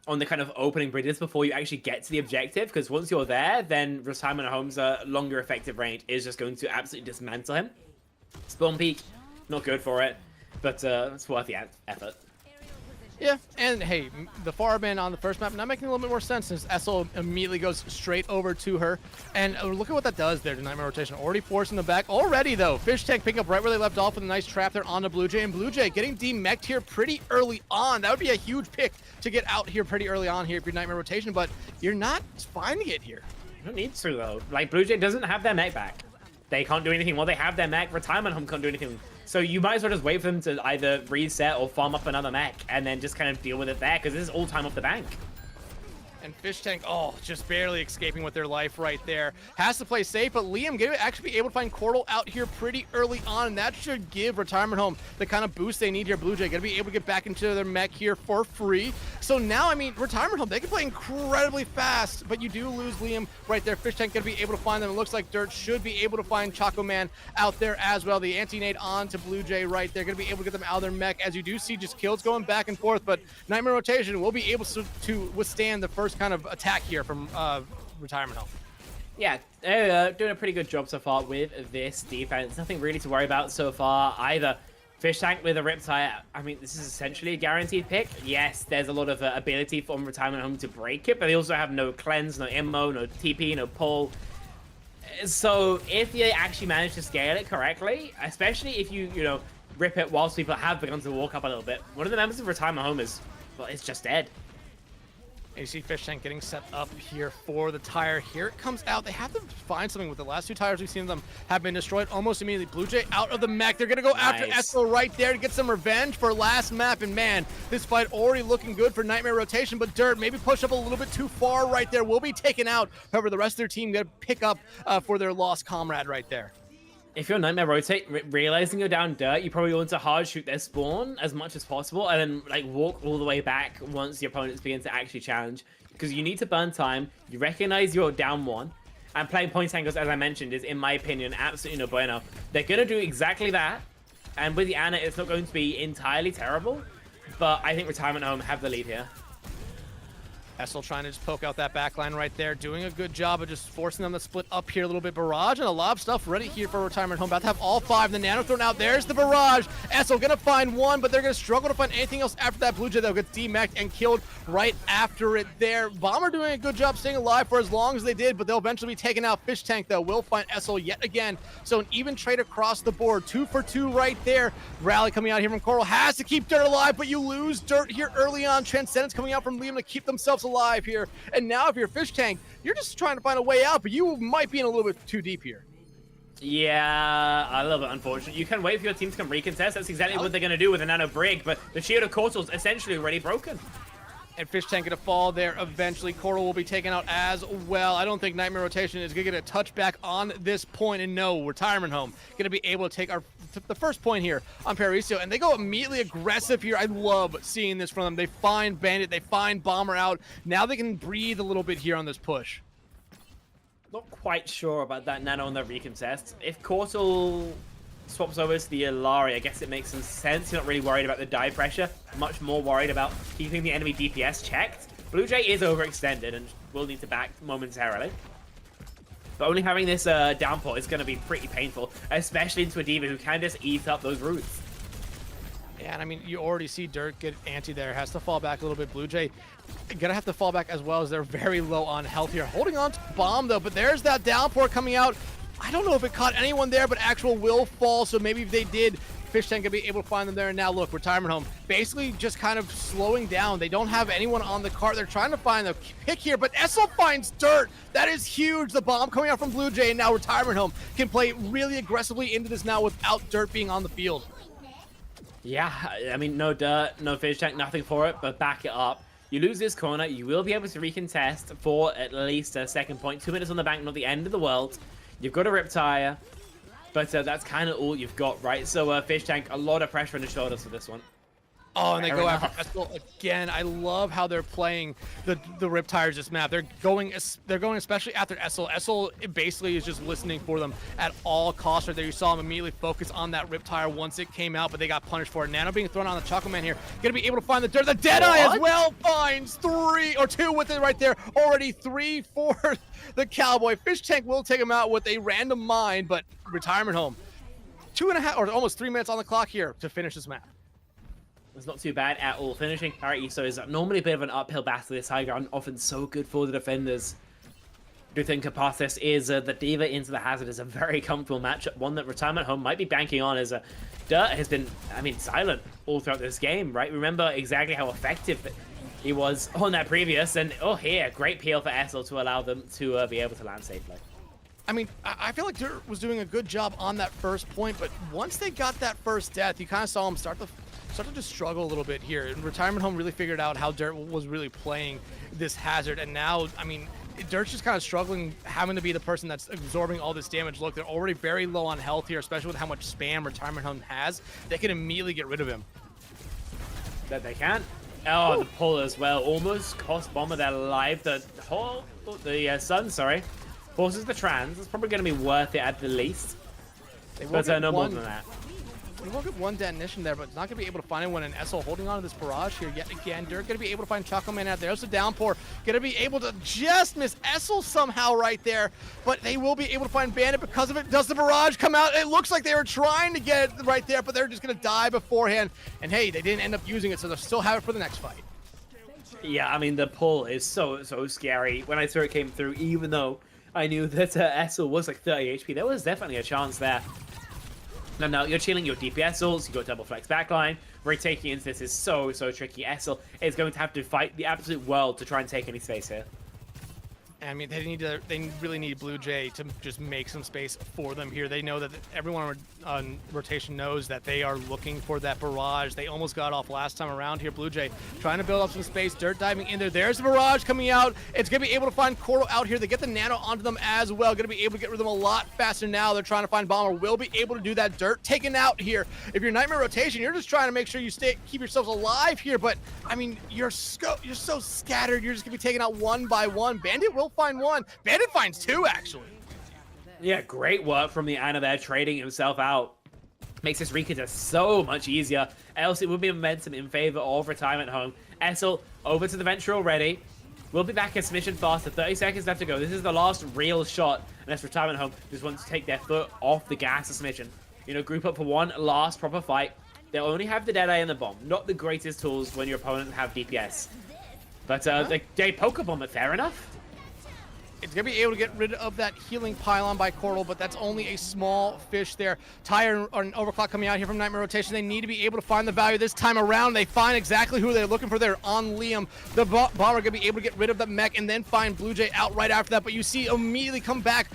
on the kind of opening bridges before you actually get to the objective. Because once you're there, then Retirement Home's longer effective range is just going to absolutely dismantle him. Spawn peak, not good for it. But it's worth the effort. Yeah, and hey, the Farban on the first map not making a little bit more sense since Essel immediately goes straight over to her. And look at what that does there to Nightmare Rotation. Already forcing the back. Already, though, Fish Tank picking up right where they left off with a nice trap there on the Blue Jay. And Blue Jay getting demech'd here pretty early on. That would be a huge pick to get out here pretty early on here if you're Nightmare Rotation, but you're not finding it here. You don't need to, though. Like, Blue Jay doesn't have their mech back. They can't do anything. Well, they have their mech. Retirement Home can't do anything. So you might as well just wait for them to either reset or farm up another mech and then just kind of deal with it there, because this is all time off the bank. And Fish Tank, oh, just barely escaping with their life right there. Has to play safe, but Liam going to actually be able to find Cordal out here pretty early on, and that should give Retirement Home the kind of boost they need here. Blue Jay going to be able to get back into their mech here for free. So now, I mean, Retirement Home, they can play incredibly fast, but you do lose Liam right there. Fish Tank going to be able to find them. It looks like Dirt should be able to find Choco Man out there as well. The anti-nade on to Blue Jay right there. Going to be able to get them out of their mech, as you do see just kills going back and forth, but Nightmare Rotation will be able to withstand the first kind of attack here from Retirement Home. Yeah, they're doing a pretty good job so far with this defense. Nothing really to worry about so far either. Fish Tank with a Riptide, I mean, this is essentially a guaranteed pick. Yes, there's a lot of ability from Retirement Home to break it, but they also have no cleanse, no immo, no TP, no pull. So if you actually manage to scale it correctly, especially if you know, rip it whilst people have begun to walk up a little bit, one of the members of Retirement Home is, well, it's just dead. You see Fish Tank getting set up here for the tire. Here it comes out. They have to find something with the last 2 tires we've seen them have been destroyed almost immediately. Blue Jay out of the mech. They're going to go after Essel right there to get some revenge for last map. And man, this fight already looking good for Nightmare Rotation, but Dirt maybe push up a little bit too far right there. Will be taken out. However, the rest of their team going to pick up for their lost comrade right there. If you're Nightmare Rotate, realizing you're down Dirt, you probably want to hard shoot their spawn as much as possible and then like walk all the way back once the opponents begin to actually challenge. Because you need to burn time, you recognize you're down 1, and playing point angles, as I mentioned, is, in my opinion, absolutely no bueno. They're going to do exactly that, and with the Ana, it's not going to be entirely terrible, but I think Retirement Home have the lead here. Essel trying to just poke out that back line right there, doing a good job of just forcing them to split up here a little bit. Barrage and a lot of stuff ready here for Retirement Home. About to have all 5. The Nano thrown out. There's the Barrage. Essel gonna find one, but they're gonna struggle to find anything else after that. Blue Jay, though, gets demeched and killed right after it there. Bomber doing a good job staying alive for as long as they did, but they'll eventually be taken out. Fish Tank, though, will find Essel yet again. So an even trade across the board. 2 for 2 right there. Rally coming out here from Coral. Has to keep Dirt alive, but you lose Dirt here early on. Transcendence coming out from Liam to keep themselves alive here. And now if you're Fish Tank, you're just trying to find a way out, but you might be in a little bit too deep here. Yeah, a little bit unfortunate. You can wait for your team to come recontest. That's exactly what they're going to do with a Nano Brig, but the shield of Cortal's essentially already broken. And Fish Tank gonna fall there eventually. Coral will be taken out as well. I don't think Nightmare Rotation is gonna get a touchback on this point, and no, Retirement Home gonna be able to take the first point here on Paraiso, and they go immediately aggressive here. I love seeing this from them. They find Bandit, they find Bomber out. Now they can breathe a little bit here on this push. Not quite sure about that Nano on the recontest. If Cortal swaps over to the Illari, I guess it makes some sense. You're not really worried about the dive pressure. Much more worried about keeping the enemy DPS checked. Blue Jay is overextended and will need to back momentarily. But only having this downpour is going to be pretty painful, especially into a D.Va who can just eat up those roots. Yeah, and I mean, you already see Dirt get anti there. Has to fall back a little bit. Blue Jay gonna have to fall back as well, as they're very low on health here. Holding on to Bomb, though, but there's that downpour coming out. I don't know if it caught anyone there, but actual will fall, so maybe if they did, Fish Tank could be able to find them there. And now look, Retirement Home basically just kind of slowing down. They don't have anyone on the cart. They're trying to find the pick here, but Essel finds Dirt. That is huge. The bomb coming out from Blue Jay, and now Retirement Home can play really aggressively into this now without Dirt being on the field. Yeah, I mean, no Dirt, no Fish Tank, nothing for it, but back it up. You lose this corner, you will be able to recontest for at least a second point. 2 minutes on the bank, not the end of the world. You've got a Riptire, but that's kind of all you've got, right? So Fish Tank, a lot of pressure on the shoulders for this one. Oh, and they go after Essel again. I love how they're playing the Riptires this map. They're going especially after Essel. Essel basically is just listening for them at all costs. Right there, you saw him immediately focus on that Riptire once it came out, but they got punished for it. Nano being thrown on the Chocolate Man here, gonna be able to find the Dirt. The Deadeye as well finds 3 or 2 with it right there. Already 3 for the Cowboy. Fish Tank will take him out with a random mine, but Retirement Home, 2.5 or almost 3 minutes on the clock here to finish this map. It's not too bad at all. Finishing Paraiso is normally a bit of an uphill battle. This high ground often so good for the defenders. I do think Apotheos is the D.Va into the Hazard is a very comfortable matchup, one that Retirement Home might be banking on, as Dirt has been, I mean, silent all throughout this game, right? Remember exactly how effective he was on that previous, and oh, here, great peel for Essel to allow them to be able to land safely. I mean, I feel like Dirt was doing a good job on that first point, but once they got that first death, you kind of saw them start to just struggle a little bit here. And Retirement Home really figured out how Dirt was really playing this Hazard, and now, I mean, Dirt's just kind of struggling, having to be the person that's absorbing all this damage. Look, they're already very low on health here, especially with how much spam Retirement Home has. They can immediately get rid of him. That they can. Oh, the pull as well. Almost cost Bomber their life. The Sun, sorry. Forces the trans. It's probably going to be worth it at the least. But no more than that. They will get one detonation there, but it's not going to be able to find anyone. And Essel holding on to this barrage here yet again. Dirt going to be able to find Choco Man out there. There's a downpour. Going to be able to just miss Essel somehow right there. But they will be able to find Bandit because of it. Does the barrage come out? It looks like they were trying to get it right there, but they're just going to die beforehand. And hey, they didn't end up using it, so they'll still have it for the next fight. Yeah, I mean, the pull is so scary. When I saw it came through, even though I knew that Essel was like 30 HP, there was definitely a chance there. No, you're chilling your DPS ults, you got double flex backline. Retaking into this is so tricky. Essel is going to have to fight the absolute world to try and take any space here. I mean, they really need Blue Jay to just make some space for them here. They know that everyone on rotation knows that they are looking for that barrage. They almost got off last time around here. Blue Jay trying to build up some space. Dirt diving in there. There's the barrage coming out. It's going to be able to find Coral out here. They get the Nano onto them as well. Going to be able to get rid of them a lot faster now. They're trying to find Bomber. Will be able to do that. Dirt taken out here. If you're Nightmare Rotation, you're just trying to make sure you keep yourselves alive here. But, I mean, you're so scattered. You're just going to be taken out one by one. Bandit will find one. Bandit finds 2, actually. Yeah, great work from the Ana there, trading himself out. Makes this recontest so much easier. Else it would be momentum in favor of Retirement Home. Essel over to the Venture already. We'll be back as Mission faster. 30 seconds left to go. This is the last real shot, unless Retirement Home just wants to take their foot off the gas as Mission. You know, group up for one last proper fight. They'll only have the Deadeye and the bomb. Not the greatest tools when your opponent have DPS. But they poke a bomb it, fair enough. It's going to be able to get rid of that healing pylon by Cordal, but that's only a small fish there. Tire and Overclock coming out here from Nightmare Rotation. They need to be able to find the value this time around. They find exactly who they're looking for. They're on Liam. The bomber going to be able to get rid of the mech and then find Blue Jay out right after that. But you see immediately come back,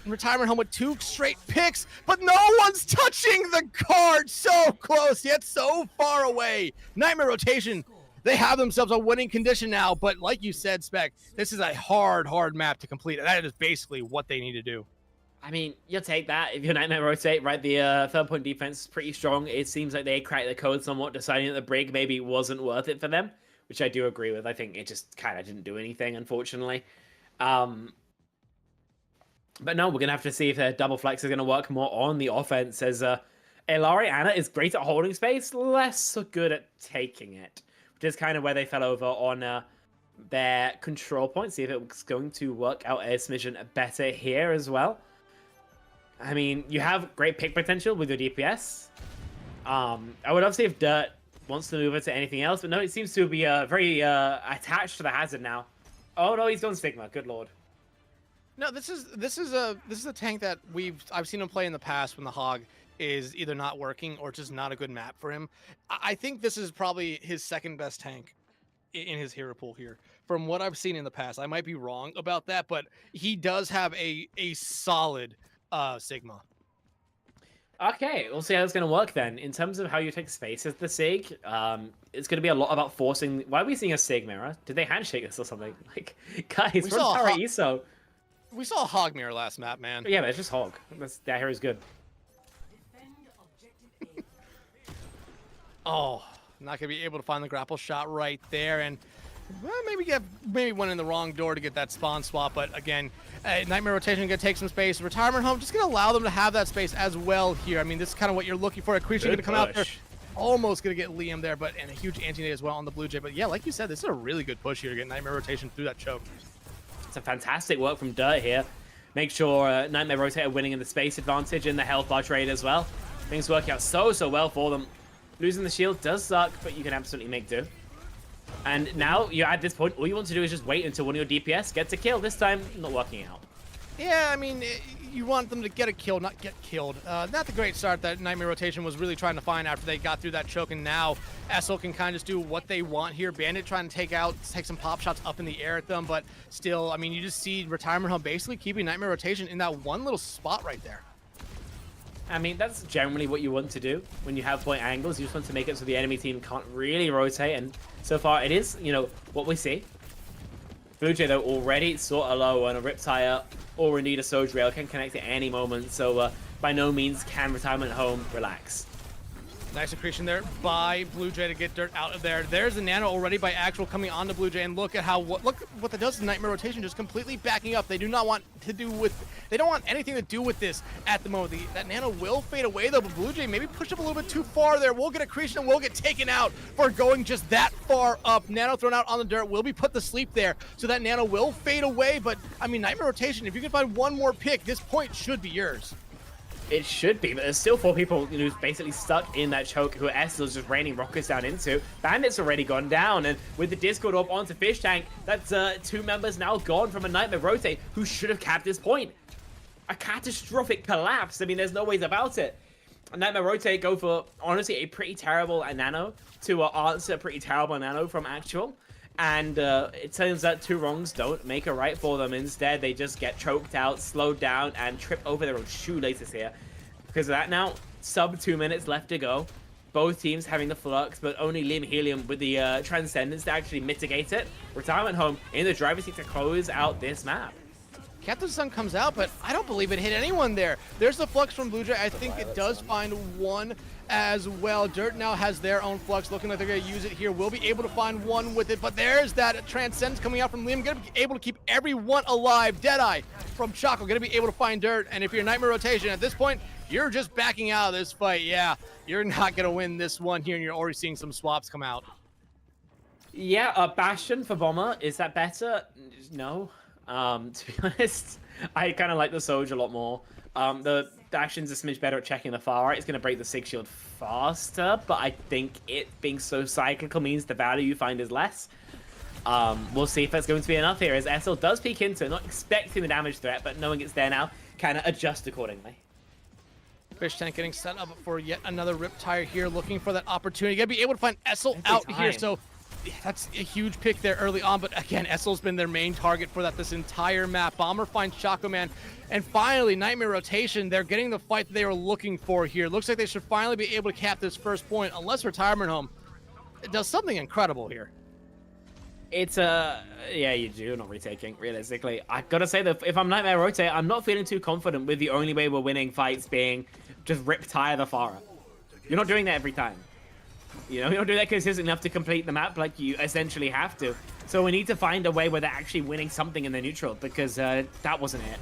Retirement Home with 2 straight picks, but no one's touching the card. So close, yet so far away. Nightmare Rotation, they have themselves a winning condition now, but like you said, Spec, this is a hard map to complete. That is basically what they need to do. I mean, you'll take that if you're Nightmare Rotate, right? The third point defense is pretty strong. It seems like they cracked the code somewhat, deciding that the break maybe wasn't worth it for them, which I do agree with. I think it just kind of didn't do anything, unfortunately. But no, we're going to have to see if their double flex is going to work more on the offense, as Ilari Anna is great at holding space, less so good at taking it. Which is kind of where they fell over on their control point. See if it was going to work out as Mission better here as well. I mean, you have great pick potential with your DPS. I would love to see if Dirt wants to move it to anything else, but no, it seems to be very attached to the hazard now. Oh no, he's gone Stigma. Good lord. No, this is a tank that I've seen him play in the past when the Hog is either not working or just not a good map for him. I think this is probably his second best tank in his hero pool here. From what I've seen in the past, I might be wrong about that, but he does have a solid Sigma. Okay, we'll see how it's going to work then. In terms of how you take space as the Sig, it's going to be a lot about forcing... Why are we seeing a Sig mirror? Did they handshake this or something? Like, guys, run Power ESO. We saw a Hog mirror last map, man. Yeah, but it's just Hog. That hero's good. Oh, not gonna be able to find the grapple shot right there, and well, maybe went in the wrong door to get that spawn swap. But again, Nightmare Rotation gonna take some space. Retirement Home just gonna allow them to have that space as well here. I mean, this is kind of what you're looking for. A creature gonna come out there, almost gonna get Liam there, but and a huge anti-nade as well on the Blue Jay. But yeah, like you said, this is a really good push here to get Nightmare Rotation through that choke. It's a fantastic work from Dirt here. Make sure Nightmare Rotator winning in the space advantage and the health bar trade as well. Things working out so well for them. Losing the shield does suck, but you can absolutely make do. And now you're at this point, all you want to do is just wait until one of your DPS gets a kill. This time, not working out. Yeah, I mean, you want them to get a kill, not get killed. Not the great start that Nightmare Rotation was really trying to find after they got through that choke, and now Essel can kind of just do what they want here. Bandit trying to take some pop shots up in the air at them, but still, I mean, you just see Retirement Home basically keeping Nightmare Rotation in that one little spot right there. I mean, that's generally what you want to do when you have point angles. You just want to make it so the enemy team can't really rotate, and so far it is, you know, what we see. Blue Jay, though, already sort of low on a Riptire or indeed a Soul Rail, can connect at any moment, so by no means can Retirement Home relax. Nice accretion there by Blue Jay to get Dirt out of there. There's the nano already by Actual coming onto Blue Jay, and look at what that does to Nightmare Rotation, just completely backing up. They don't want anything to do with this at the moment. That nano will fade away though, but Blue Jay maybe pushed up a little bit too far there. We'll get accretion and we'll get taken out for going just that far up. Nano thrown out on the Dirt will be put to sleep there, so that nano will fade away. But I mean, Nightmare Rotation, if you can find one more pick, this point should be yours. It should be, but there's still 4 people, you know, basically stuck in that choke who Estel's just raining rockets down into. Bandit's already gone down, and with the Discord orb onto Fish Tank, that's 2 members now gone from a Nightmare Rotate who should have capped this point. A catastrophic collapse. I mean, there's no ways about it. A Nightmare Rotate go for, honestly, a pretty terrible nano to answer a pretty terrible nano from Actual. And it turns out 2 wrongs don't make a right for them. Instead, they just get choked out, slowed down, and trip over their own shoelaces here. Because of that now, sub 2 minutes left to go. Both teams having the flux, but only Liam Helium with the Transcendence to actually mitigate it. Retirement Home in the driver's seat to close out this map. Captain Sun comes out, but I don't believe it hit anyone there. There's the flux from Blue Jay. I think it does find one as well. Dirt now has their own flux, looking like they're going to use it here. We'll be able to find one with it, but there's that Transcendence coming out from Liam. Going to be able to keep everyone alive. Deadeye from Choco going to be able to find Dirt, and if you're Nightmare Rotation at this point, you're just backing out of this fight. Yeah, you're not going to win this one here, and you're already seeing some swaps come out. Yeah, Bastion for Bomber, is that better? No. To be honest, I kind of like the Soldier a lot more. The Bastion's a smidge better at checking the far right. It's going to break the Sig Shield faster, but I think it being so cyclical means the value you find is less. We'll see if that's going to be enough here, as SL does peek into it, not expecting the damage threat, but knowing it's there now, kind of adjust accordingly. Fish Tank getting set up for yet another Riptire here, looking for that opportunity. Gonna be able to find Essel out here, so that's a huge pick there early on, but again, Essel's been their main target for that this entire map. Bomber finds Chaco Man, and finally, Nightmare Rotation, they're getting the fight that they were looking for here. Looks like they should finally be able to cap this first point, unless Retirement Home does something incredible here. It's yeah, you do not retaking, realistically. I gotta say that if I'm Nightmare Rotate, I'm not feeling too confident with the only way we're winning fights being just Riptire the Farah. You're not doing that every time. You know, you're not doing that consistent enough to complete the map like you essentially have to. So we need to find a way where they're actually winning something in the neutral, because that wasn't it.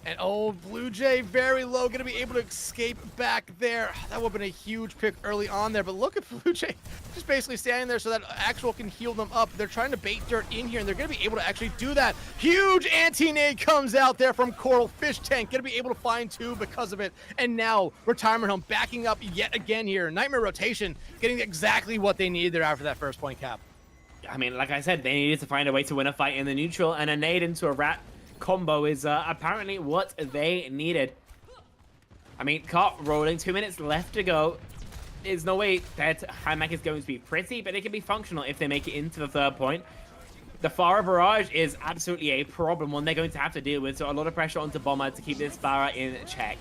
And old Blue Jay very low, going to be able to escape back there. That would have been a huge pick early on there, but look at Blue Jay just basically standing there so that Actual can heal them up. They're trying to bait dirt in here, and they're going to be able to actually do that. Huge anti-nade comes out there from Coral. Fish Tank going to be able to find two because of it. And now Retirement Home backing up yet again here. Nightmare Rotation getting exactly what they needed there after that first point cap. I mean, like I said, they needed to find a way to win a fight in the neutral, and a nade into a rat combo is apparently what they needed. I mean, cart rolling, 2 minutes left to go. There's no way that high mech is going to be pretty, but it can be functional if they make it into the third point. The Farah barrage is absolutely a problem, one they're going to have to deal with, so a lot of pressure onto Bomber to keep this Farah in check.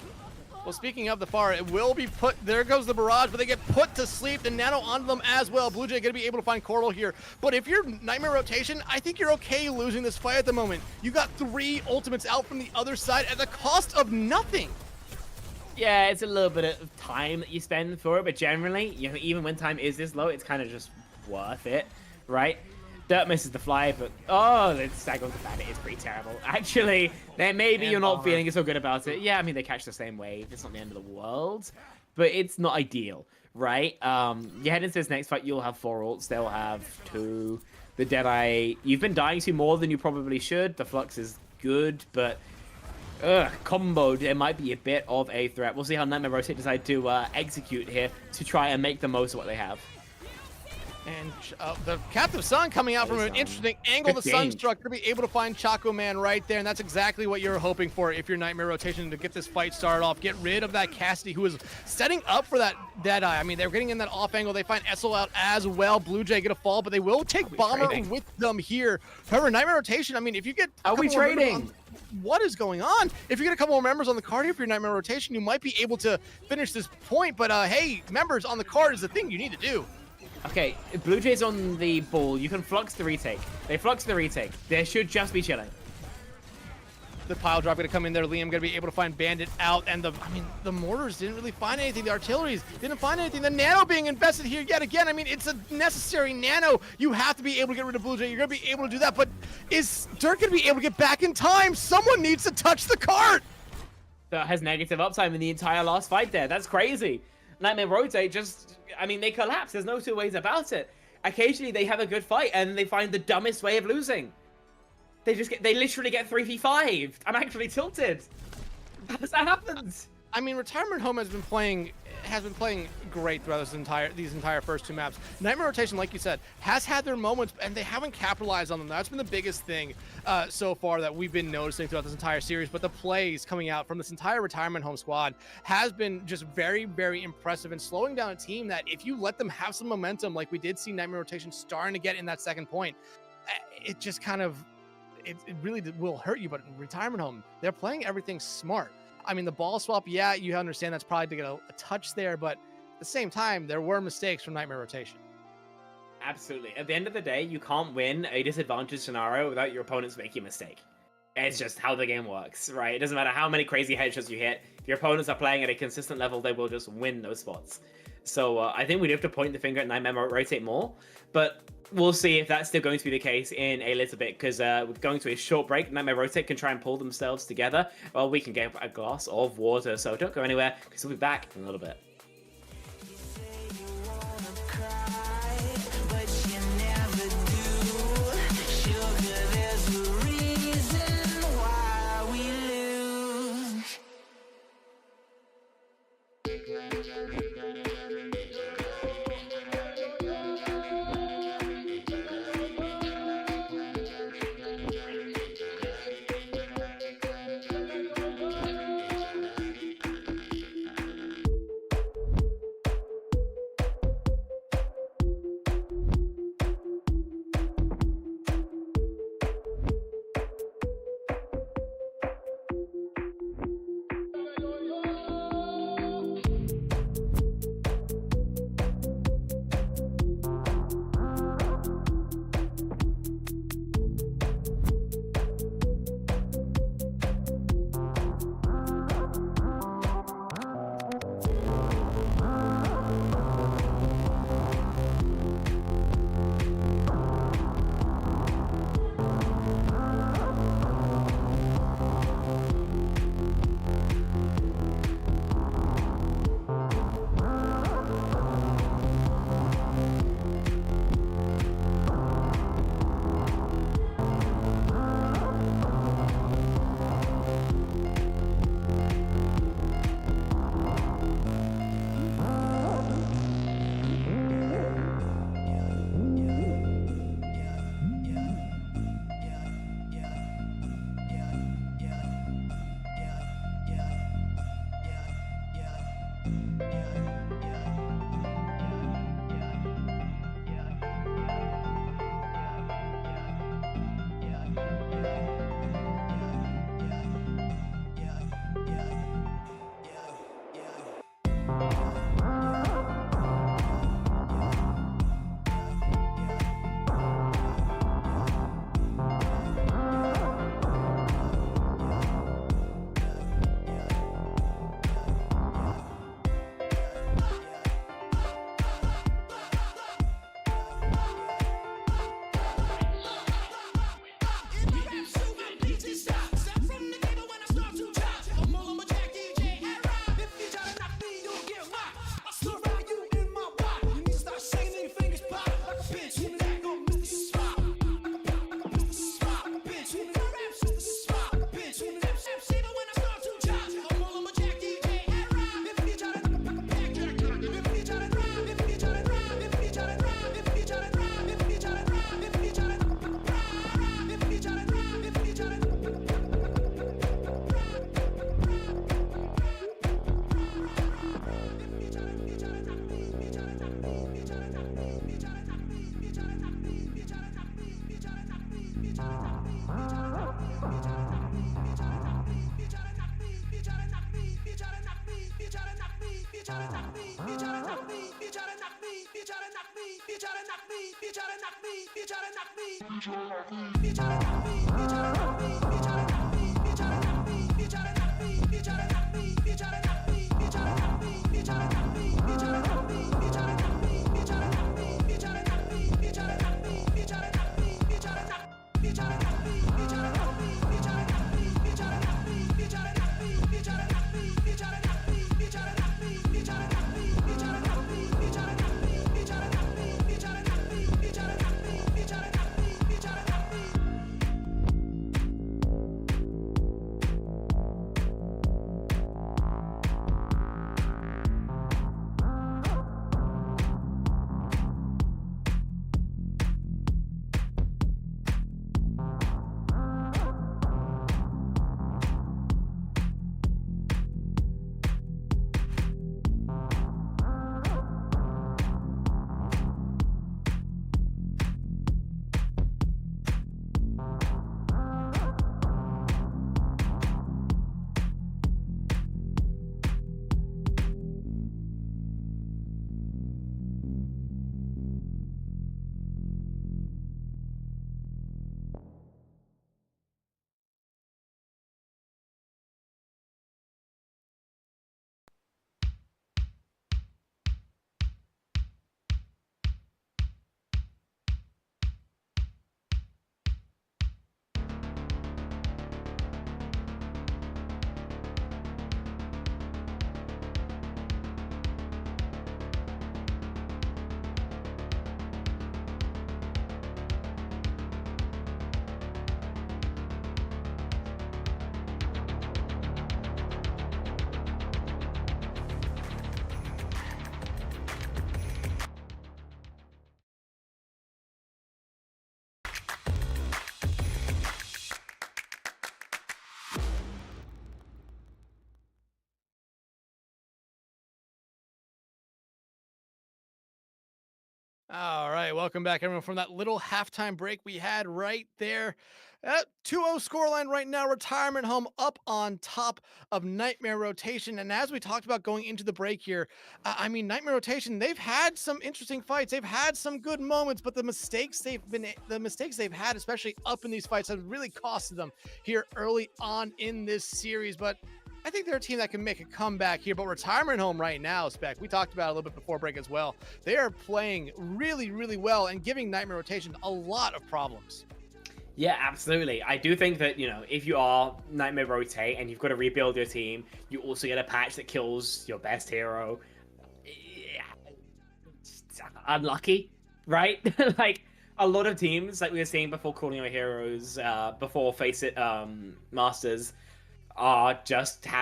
Well, speaking of the Farah, it will be put, there goes the barrage, but they get put to sleep. The Nano onto them as well. Blue Jay going to be able to find Coral here. But if you're Nightmare Rotation, I think you're okay losing this fight at the moment. You got 3 ultimates out from the other side at the cost of nothing. Yeah, it's a little bit of time that you spend for it, but generally, you know, even when time is this low, it's kind of just worth it, right? Dirt misses the fly, but oh, the stag on the bandit is pretty terrible. Actually, then maybe you're not feeling so good about it. Yeah, I mean, they catch the same wave. It's not the end of the world, but it's not ideal, right? You head into this next fight, you'll have 4 ults. They'll have 2. The Deadeye, you've been dying to more than you probably should. The Flux is good, but comboed, it might be a bit of a threat. We'll see how Nightmare Rotate decide to execute here to try and make the most of what they have. And the Captive Sun coming out from an interesting angle. The Sunstruck to be able to find Chaco Man right there, and that's exactly what you're hoping for if you're Nightmare Rotation to get this fight started off. Get rid of that Cassidy, who is setting up for that Deadeye. I mean, they're getting in that off angle. They find Essel out as well. Blue Jay get a fall, but they will take Bomber with them here. However, Nightmare Rotation, I mean, if you get... Are we trading? What is going on? If you get a couple more members on the card here for your Nightmare Rotation, you might be able to finish this point, but hey, members on the card is the thing you need to do. Okay, Blue Jay's on the ball. You can flux the retake. They flux the retake. They should just be chilling. The pile drop going to come in there. Liam going to be able to find Bandit out. And the mortars didn't really find anything. The artilleries didn't find anything. The nano being invested here yet again. I mean, it's a necessary nano. You have to be able to get rid of Blue Jay. You're going to be able to do that. But is Dirk going to be able to get back in time? Someone needs to touch the cart. That has negative uptime in the entire last fight there. That's crazy. Nightmare Rotate just, I mean, they collapse. There's no 2 ways about it. Occasionally they have a good fight and they find the dumbest way of losing. They literally get 3v5'd. I'm actually tilted. How does that happen? I mean, Retirement Home has been playing great throughout these entire first 2 maps. Nightmare Rotation, like you said, has had their moments, and they haven't capitalized on them. That's been the biggest thing so far that we've been noticing throughout this entire series. But the plays coming out from this entire Retirement Home squad has been just very, very impressive and slowing down a team that if you let them have some momentum, like we did see Nightmare Rotation starting to get in that second point, it just kind of, it really will hurt you. But in Retirement Home, they're playing everything smart. I mean, the ball swap, yeah, you understand that's probably to get a touch there, but at the same time, there were mistakes from Nightmare Rotation. Absolutely. At the end of the day, you can't win a disadvantaged scenario without your opponents making a mistake. It's just how the game works, right? It doesn't matter how many crazy headshots you hit. If your opponents are playing at a consistent level, they will just win those spots. So I think we do have to point the finger at Nightmare Rotate more, but we'll see if that's still going to be the case in a little bit, because we're going to a short break. Nightmare Rotate can try and pull themselves together while we can get a glass of water. So don't go anywhere, because we'll be back in a little bit. All right, welcome back, everyone, from that little halftime break we had right there. 2-0 scoreline right now. Retirement Home up on top of Nightmare Rotation. And as we talked about going into the break here, I mean, Nightmare Rotation, they've had some interesting fights. They've had some good moments, but the mistakes they've had, especially up in these fights, have really costed them here early on in this series. But I think they're a team that can make a comeback here. But Retirement Home right now, Spec, we talked about it a little bit before break as well. They are playing really, really well and giving Nightmare Rotation a lot of problems. Yeah, absolutely. I do think that, you know, if you are Nightmare Rotate and you've got to rebuild your team, you also get a patch that kills your best hero. Yeah, unlucky, right? Like, a lot of teams, like we were saying before calling our heroes, before Face It Masters,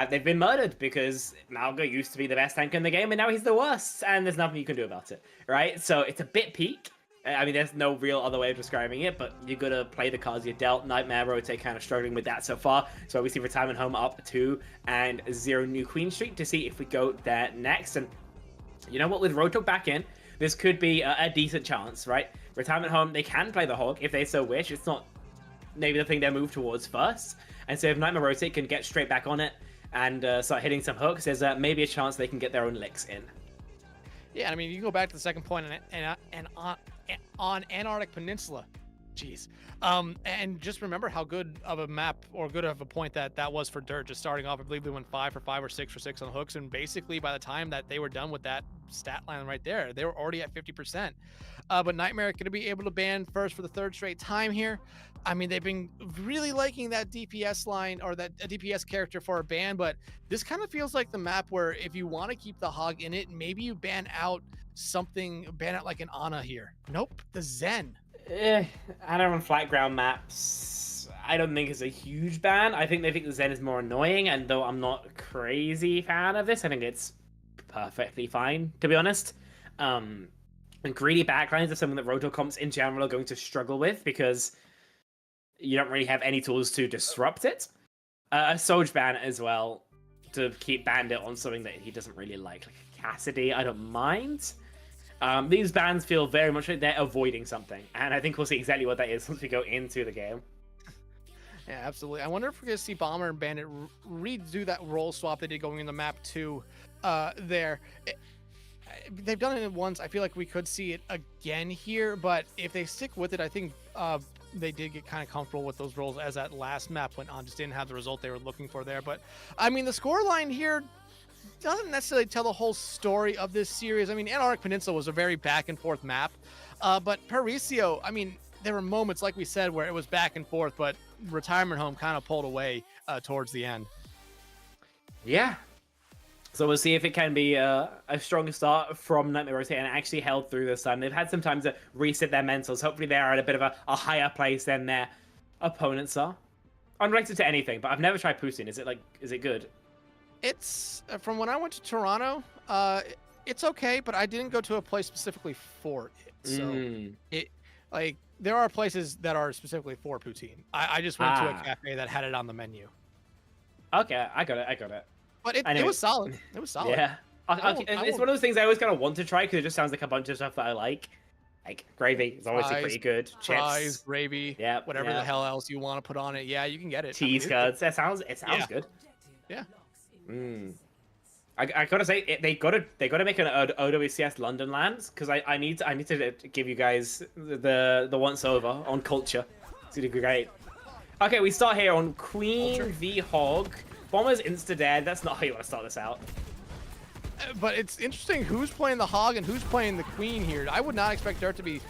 they've been murdered because Malga used to be the best tank in the game and now he's the worst and there's nothing you can do about it, right? So it's a bit peak. I mean, there's no real other way of describing it, but you gotta play the cards you're dealt. Nightmare Rotate kind of struggling with that so far. So we see Retirement Home up 2-0 new Queen Street to see if we go there next. And you know what, with Roto back in, this could be a decent chance, right? Retirement Home, they can play the Hog if they so wish. It's not maybe the thing they move towards first. And so if Nightmare Rotate can get straight back on it and start hitting some hooks, there's maybe a chance they can get their own licks in. Yeah, I mean, you can go back to the second point and on Antarctic Peninsula. Jeez. And just remember how good of a map or good of a point that was for Dirt. Just starting off, I believe they went 5 for 5 or 6 for 6 on hooks. And basically by the time that they were done with that stat line right there, they were already at 50%. But Nightmare going to be able to ban first for the third straight time here. I mean, they've been really liking that DPS line or that DPS character for a ban, but this kind of feels like the map where if you want to keep the Hog in it, maybe you ban out like an Ana here. Nope, the Zen. I don't on flat ground maps. I don't think it's a huge ban. I think they think the Zen is more annoying, and though I'm not a crazy fan of this, I think it's perfectly fine, to be honest. And greedy backlines are something that Roto comps in general are going to struggle with because you don't really have any tools to disrupt it. A Solj ban as well to keep Bandit on something that he doesn't really like Cassidy, I don't mind. These bans feel very much like they're avoiding something, and I think we'll see exactly what that is once we go into the game. Yeah, absolutely. I wonder if we're gonna see Bomber and Bandit redo that role swap they did going in the map 2 there. They've done it once. I feel like we could see it again here, but if they stick with it, I think they did get kind of comfortable with those roles as that last map went on. Just didn't have the result they were looking for there. But I mean, the scoreline here doesn't necessarily tell the whole story of this series. I mean, Antarctic Peninsula was a very back and forth map, but Paraiso, I mean, there were moments, like we said, where it was back and forth, but Retirement Home kind of pulled away towards the end. Yeah. So we'll see if it can be a strong start from Nightmare Rotate and actually held through this time. They've had some time to reset their mentals. Hopefully they are at a bit of a higher place than their opponents are. Unrelated to anything, but I've never tried Poutine. Is it good? It's, from when I went to Toronto, it's okay, but I didn't go to a place specifically for it. So there are places that are specifically for poutine. I just went to a cafe that had it on the menu. Okay, I got it. But it was solid. It was solid. Yeah. It's one of those things I always kind of want to try because it just sounds like a bunch of stuff that I like. Like gravy is obviously pretty good. Chips, fries, gravy, whatever the hell else you want to put on it. Yeah, you can get it. Cheese curds. It sounds good. Yeah. I gotta say they gotta make an OWCS London lands because I need to give you guys the once over on culture. It's gonna be great. Okay, we start here on Queen v Hog. Bomber's insta-dead. That's not how you want to start this out. But it's interesting who's playing the Hog and who's playing the Queen here. I would not expect Dirt to be,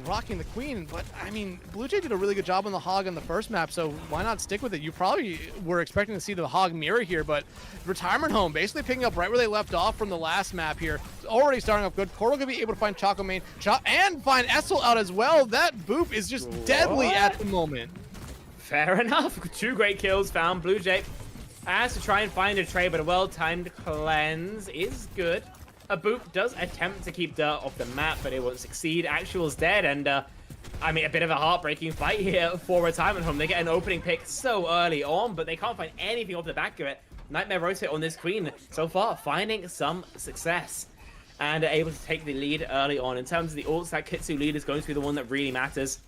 rocking the Queen. But, I mean, Blue Jay did a really good job on the Hog on the first map, so why not stick with it? You probably were expecting to see the Hog mirror here, but Retirement Home basically picking up right where they left off from the last map here. Already starting off good. Coral going to be able to find Choco Main and find Essel out as well. That boop is just deadly at the moment. Fair enough. 2 great kills found. Blue Jay has to try and find a trade, but a well-timed cleanse is good. A boop does attempt to keep Dirt off the map, but it won't succeed. Actual's dead, and I mean, a bit of a heartbreaking fight here for Retirement Home. They get an opening pick so early on, but they can't find anything off the back of it. Nightmare Rotate on this Queen so far, finding some success and able to take the lead early on. In terms of the ults, that Kitsu lead is going to be the one that really matters.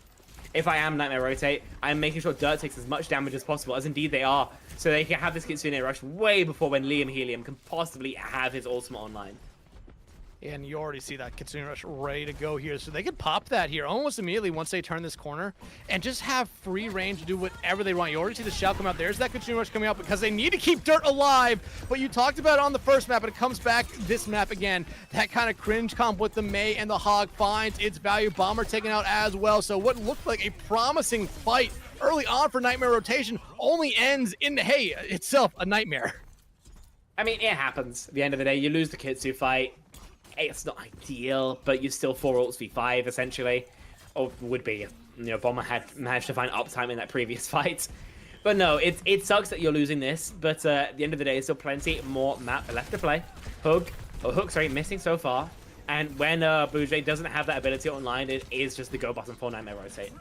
If I am Nightmare Rotate, I'm making sure Dirt takes as much damage as possible, as indeed they are, so they can have this Kitsune rush way before when Liam Helium can possibly have his ultimate online. And you already see that Kitsune Rush ready to go here. So they could pop that here almost immediately once they turn this corner and just have free range to do whatever they want. You already see the shell come out. There's that Kitsune Rush coming out because they need to keep Dirt alive. But you talked about it on the first map, and it comes back this map again. That kind of cringe comp with the Mei and the Hog finds its value. Bomber taken out as well. So what looked like a promising fight early on for Nightmare Rotation only ends in, hey, itself a nightmare. I mean, it happens. At the end of the day, you lose the Kitsu fight. It's not ideal, but you still 4 ults v5 essentially, or would be. Bomber had managed to find uptime in that previous fight. But no, it sucks that you're losing this, but at the end of the day, there's still plenty more map left to play. Hook, missing so far, and when Blue Jay doesn't have that ability online, it is just the go button for Nightmare Rotate.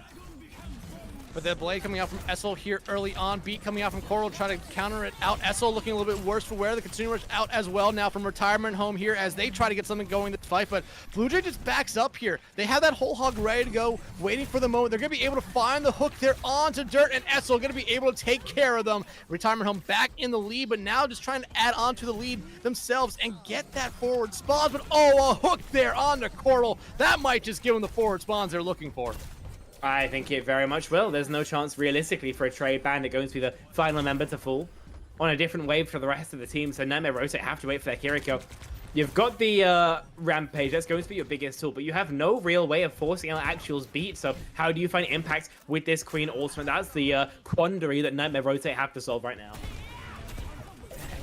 But the blade coming out from Essel here early on. Beat coming out from Coral, trying to counter it out. Essel looking a little bit worse for wear. The Kitsune Rush out as well now from Retirement Home here as they try to get something going in this fight. But Blue Jay just backs up here. They have that whole Hog ready to go, waiting for the moment. They're going to be able to find the hook there onto Dirt, and Essel going to be able to take care of them. Retirement Home back in the lead, but now just trying to add on to the lead themselves and get that forward spawn. But a hook there onto Coral. That might just give them the forward spawns they're looking for. I think it very much will. There's no chance realistically for a trade Bandit going to be the final member to fall on a different wave for the rest of the team. So Nightmare Rotate have to wait for their Kiriko. You've got the Rampage. That's going to be your biggest tool, but you have no real way of forcing out Actual's beat. So how do you find impact with this Queen ultimate? That's the quandary that Nightmare Rotate have to solve right now.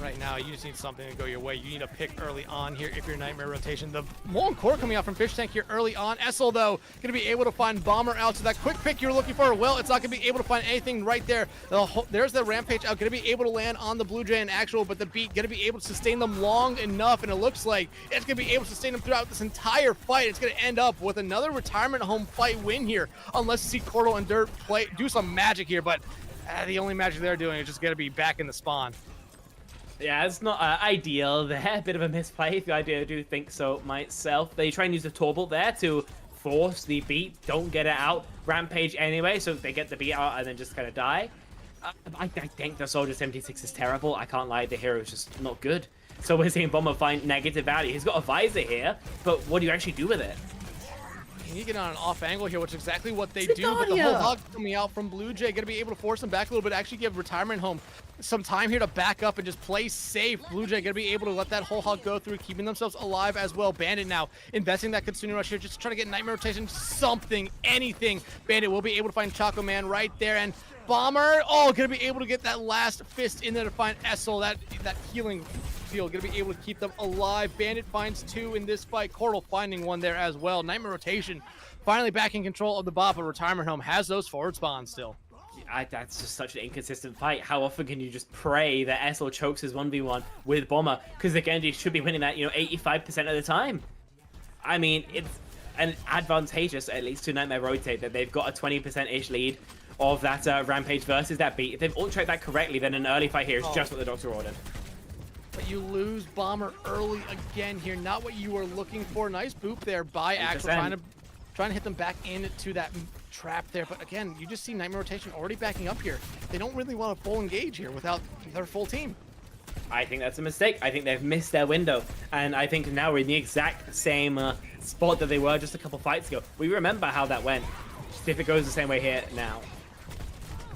Right now, you just need something to go your way. You need a pick early on here if you're Nightmare Rotation. The Molten Core coming out from Fish Tank here early on. Essel, though, going to be able to find Bomber out. So that quick pick you're looking for, well, it's not going to be able to find anything right there. There's the Rampage out. Going to be able to land on the Blue Jay and Actual, but the Beat going to be able to sustain them long enough, and it looks like it's going to be able to sustain them throughout this entire fight. It's going to end up with another Retirement Home fight win here, unless you see Cordal and Dirt do some magic here, but the only magic they're doing is just going to be back in the spawn. Yeah, it's not ideal there. A bit of a misplay, if I do think so myself. They try and use the Torbolt there to force the beat, don't get it out. Rampage anyway, so they get the beat out and then just kind of die. I think the Soldier 76 is terrible. I can't lie, the hero is just not good. So we're seeing Bomber find negative value. He's got a visor here, but what do you actually do with it? You get on an off angle here, which is exactly what they do. But the whole hog coming out from Blue Jay, going to be able to force him back a little bit, actually give Retirement home some time here to back up and just play safe. Blue Jay going to be able to let that whole hog go through, keeping themselves alive as well. Bandit now investing that Kitsune Rush here, just trying to get Nightmare Rotation, something, anything. Bandit will be able to find Choco Man right there, and Bomber, oh, going to be able to get that last fist in there to find Essel, that healing field, going to be able to keep them alive. Bandit finds 2 in this fight. Cordal finding 1 there as well. Nightmare Rotation finally back in control of the bot, but Retirement Home has those forward spawns still. That's just such an inconsistent fight. How often can you just pray that Essel chokes his 1v1 with Bomber? Because the Genji should be winning that, 85% of the time. I mean, it's an advantageous, at least to Nightmare Rotate, that they've got a 20%-ish lead of that Rampage versus that beat. If they've all tracked that correctly, then an early fight here is just what the Doctor ordered. But you lose Bomber early again here. Not what you were looking for. Nice boop there by Axel, trying to hit them back into that trap there. But again, you just see Nightmare Rotation already backing up here. They don't really want to full engage here without their full team. I think that's a mistake. I think they've missed their window. And I think now we're in the exact same spot that they were just a couple fights ago. We remember how that went. Just if it goes the same way here now.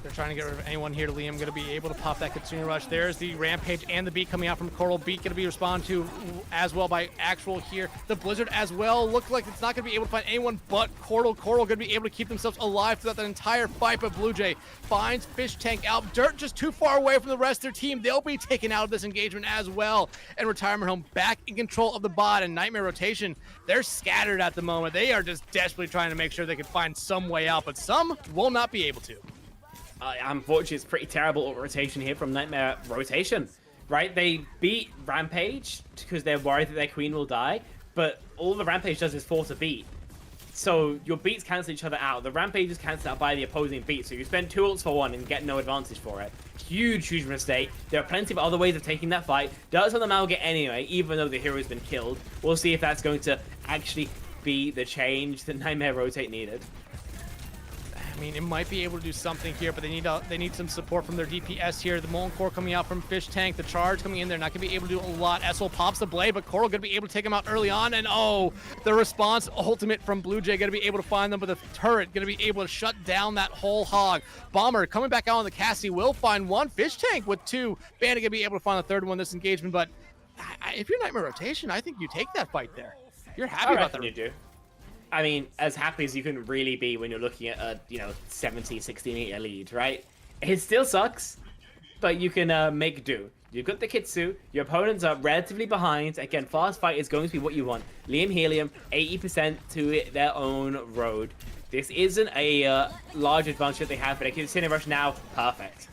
They're trying to get rid of anyone here. Liam going to be able to pop that Kitsune Rush. There's the Rampage and the beat coming out from Coral. Beat going to be responded to as well by Actual here. The Blizzard as well. Look like it's not going to be able to find anyone but Coral. Coral going to be able to keep themselves alive throughout that entire fight, but Blue Jay finds Fish Tank out. Dirt just too far away from the rest of their team. They'll be taken out of this engagement as well. And Retirement Home back in control of the bot, and Nightmare Rotation, they're scattered at the moment. They are just desperately trying to make sure they can find some way out, but some will not be able to. Unfortunately, it's pretty terrible rotation here from Nightmare Rotation, right? They beat Rampage because they're worried that their queen will die, but all the Rampage does is force a beat. So your beats cancel each other out. The Rampage is cancelled out by the opposing beat, so you spend 2 ults for 1 and get no advantage for it. Huge mistake. There are plenty of other ways of taking that fight. Does have the Malget anyway, even though the hero's been killed. We'll see if that's going to actually be the change that Nightmare Rotate needed. I mean, it might be able to do something here, but they need some support from their DPS here. The Molten Core coming out from Fish Tank, the charge coming in there, not going to be able to do a lot. Essel pops the blade, but Coral going to be able to take him out early on, and oh, the response ultimate from Blue Jay going to be able to find them, but the turret going to be able to shut down that whole hog. Bomber coming back out on the Cassie will find 1. Fish Tank with 2. Bandit going to be able to find the 3rd one this engagement, but if you're Nightmare Rotation, I think you take that fight there. You're happy about that. You do. I mean, as happy as you can really be when you're looking at a, 70, 60 meter lead, right? It still sucks, but you can make do. You've got the Kitsu, your opponents are relatively behind. Again, fast fight is going to be what you want. Liam Helium, 80% to their own road. This isn't a large advantage that they have, but a Kitsune Rush now, perfect.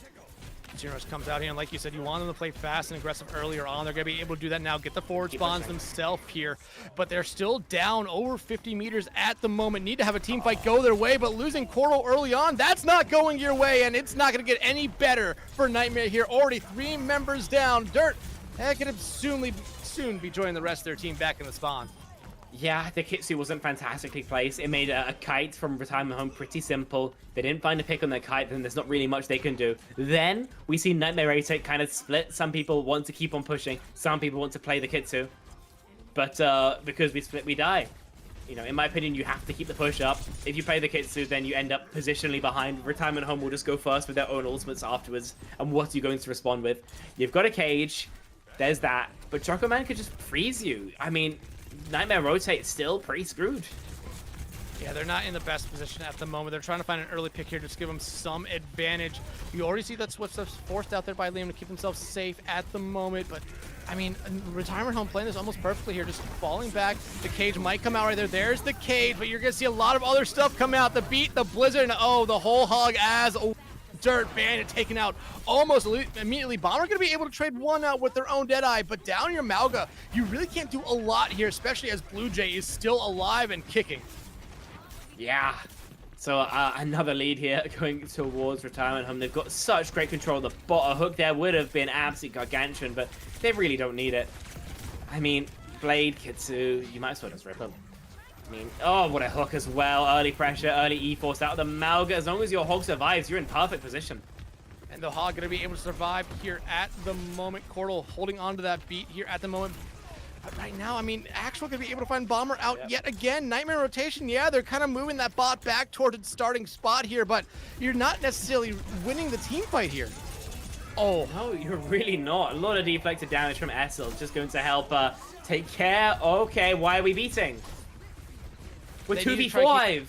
Rush comes out here, and like you said, you want them to play fast and aggressive earlier on. They're going to be able to do that now, get the forward spawns themselves here, but they're still down over 50 meters at the moment. Need to have a team fight go their way, but losing Coral early on, that's not going your way, and it's not going to get any better for Nightmare here. Already 3 members down. Dirt, they're going to soon be joining the rest of their team back in the spawn. Yeah, the Kitsu wasn't fantastically placed. It made a kite from Retirement Home pretty simple. They didn't find a pick on their kite, then there's not really much they can do. Then we see Nightmare Rotate kind of split. Some people want to keep on pushing. Some people want to play the Kitsu. But because we split, we die. In my opinion, you have to keep the push up. If you play the Kitsu, then you end up positionally behind. Retirement Home will just go first with their own ultimates afterwards. And what are you going to respond with? You've got a cage. There's that. But Choco Man could just freeze you. I mean, Nightmare Rotate still pretty screwed. Yeah, they're not in the best position at the moment. They're trying to find an early pick here to just give them some advantage. You already see that's what's forced out there by Liam to keep themselves safe at the moment. But, I mean, Retirement Home playing this almost perfectly here, just falling back. The cage might come out right there. There's the cage, but you're going to see a lot of other stuff come out. The beat, the blizzard, and oh, the whole hog as Dirt. Bandit taken out almost immediately. Bomber going to be able to trade 1 out with their own Deadeye, but down your Malga, you really can't do a lot here, especially as Blue Jay is still alive and kicking. Yeah. So another lead here going towards Retirement Home. They've got such great control. The bot, a hook there would have been absolutely gargantuan, but they really don't need it. I mean, Blade, Kitsu, you might as well just rip them. I mean, oh, what a hook as well. Early pressure, early E-force out of the Malga. As long as your Hog survives, you're in perfect position. And the Hog going to be able to survive here at the moment. Cordal holding on to that beat here at the moment. But right now, I mean, Actual going to be able to find Bomber out yet again. Nightmare rotation, yeah, they're kind of moving that bot back towards its starting spot here, but you're not necessarily winning the team fight here. Oh, no, you're really not. A lot of deflected damage from Essel. Just going to help take care. Okay, why are we beating? We're 2v5.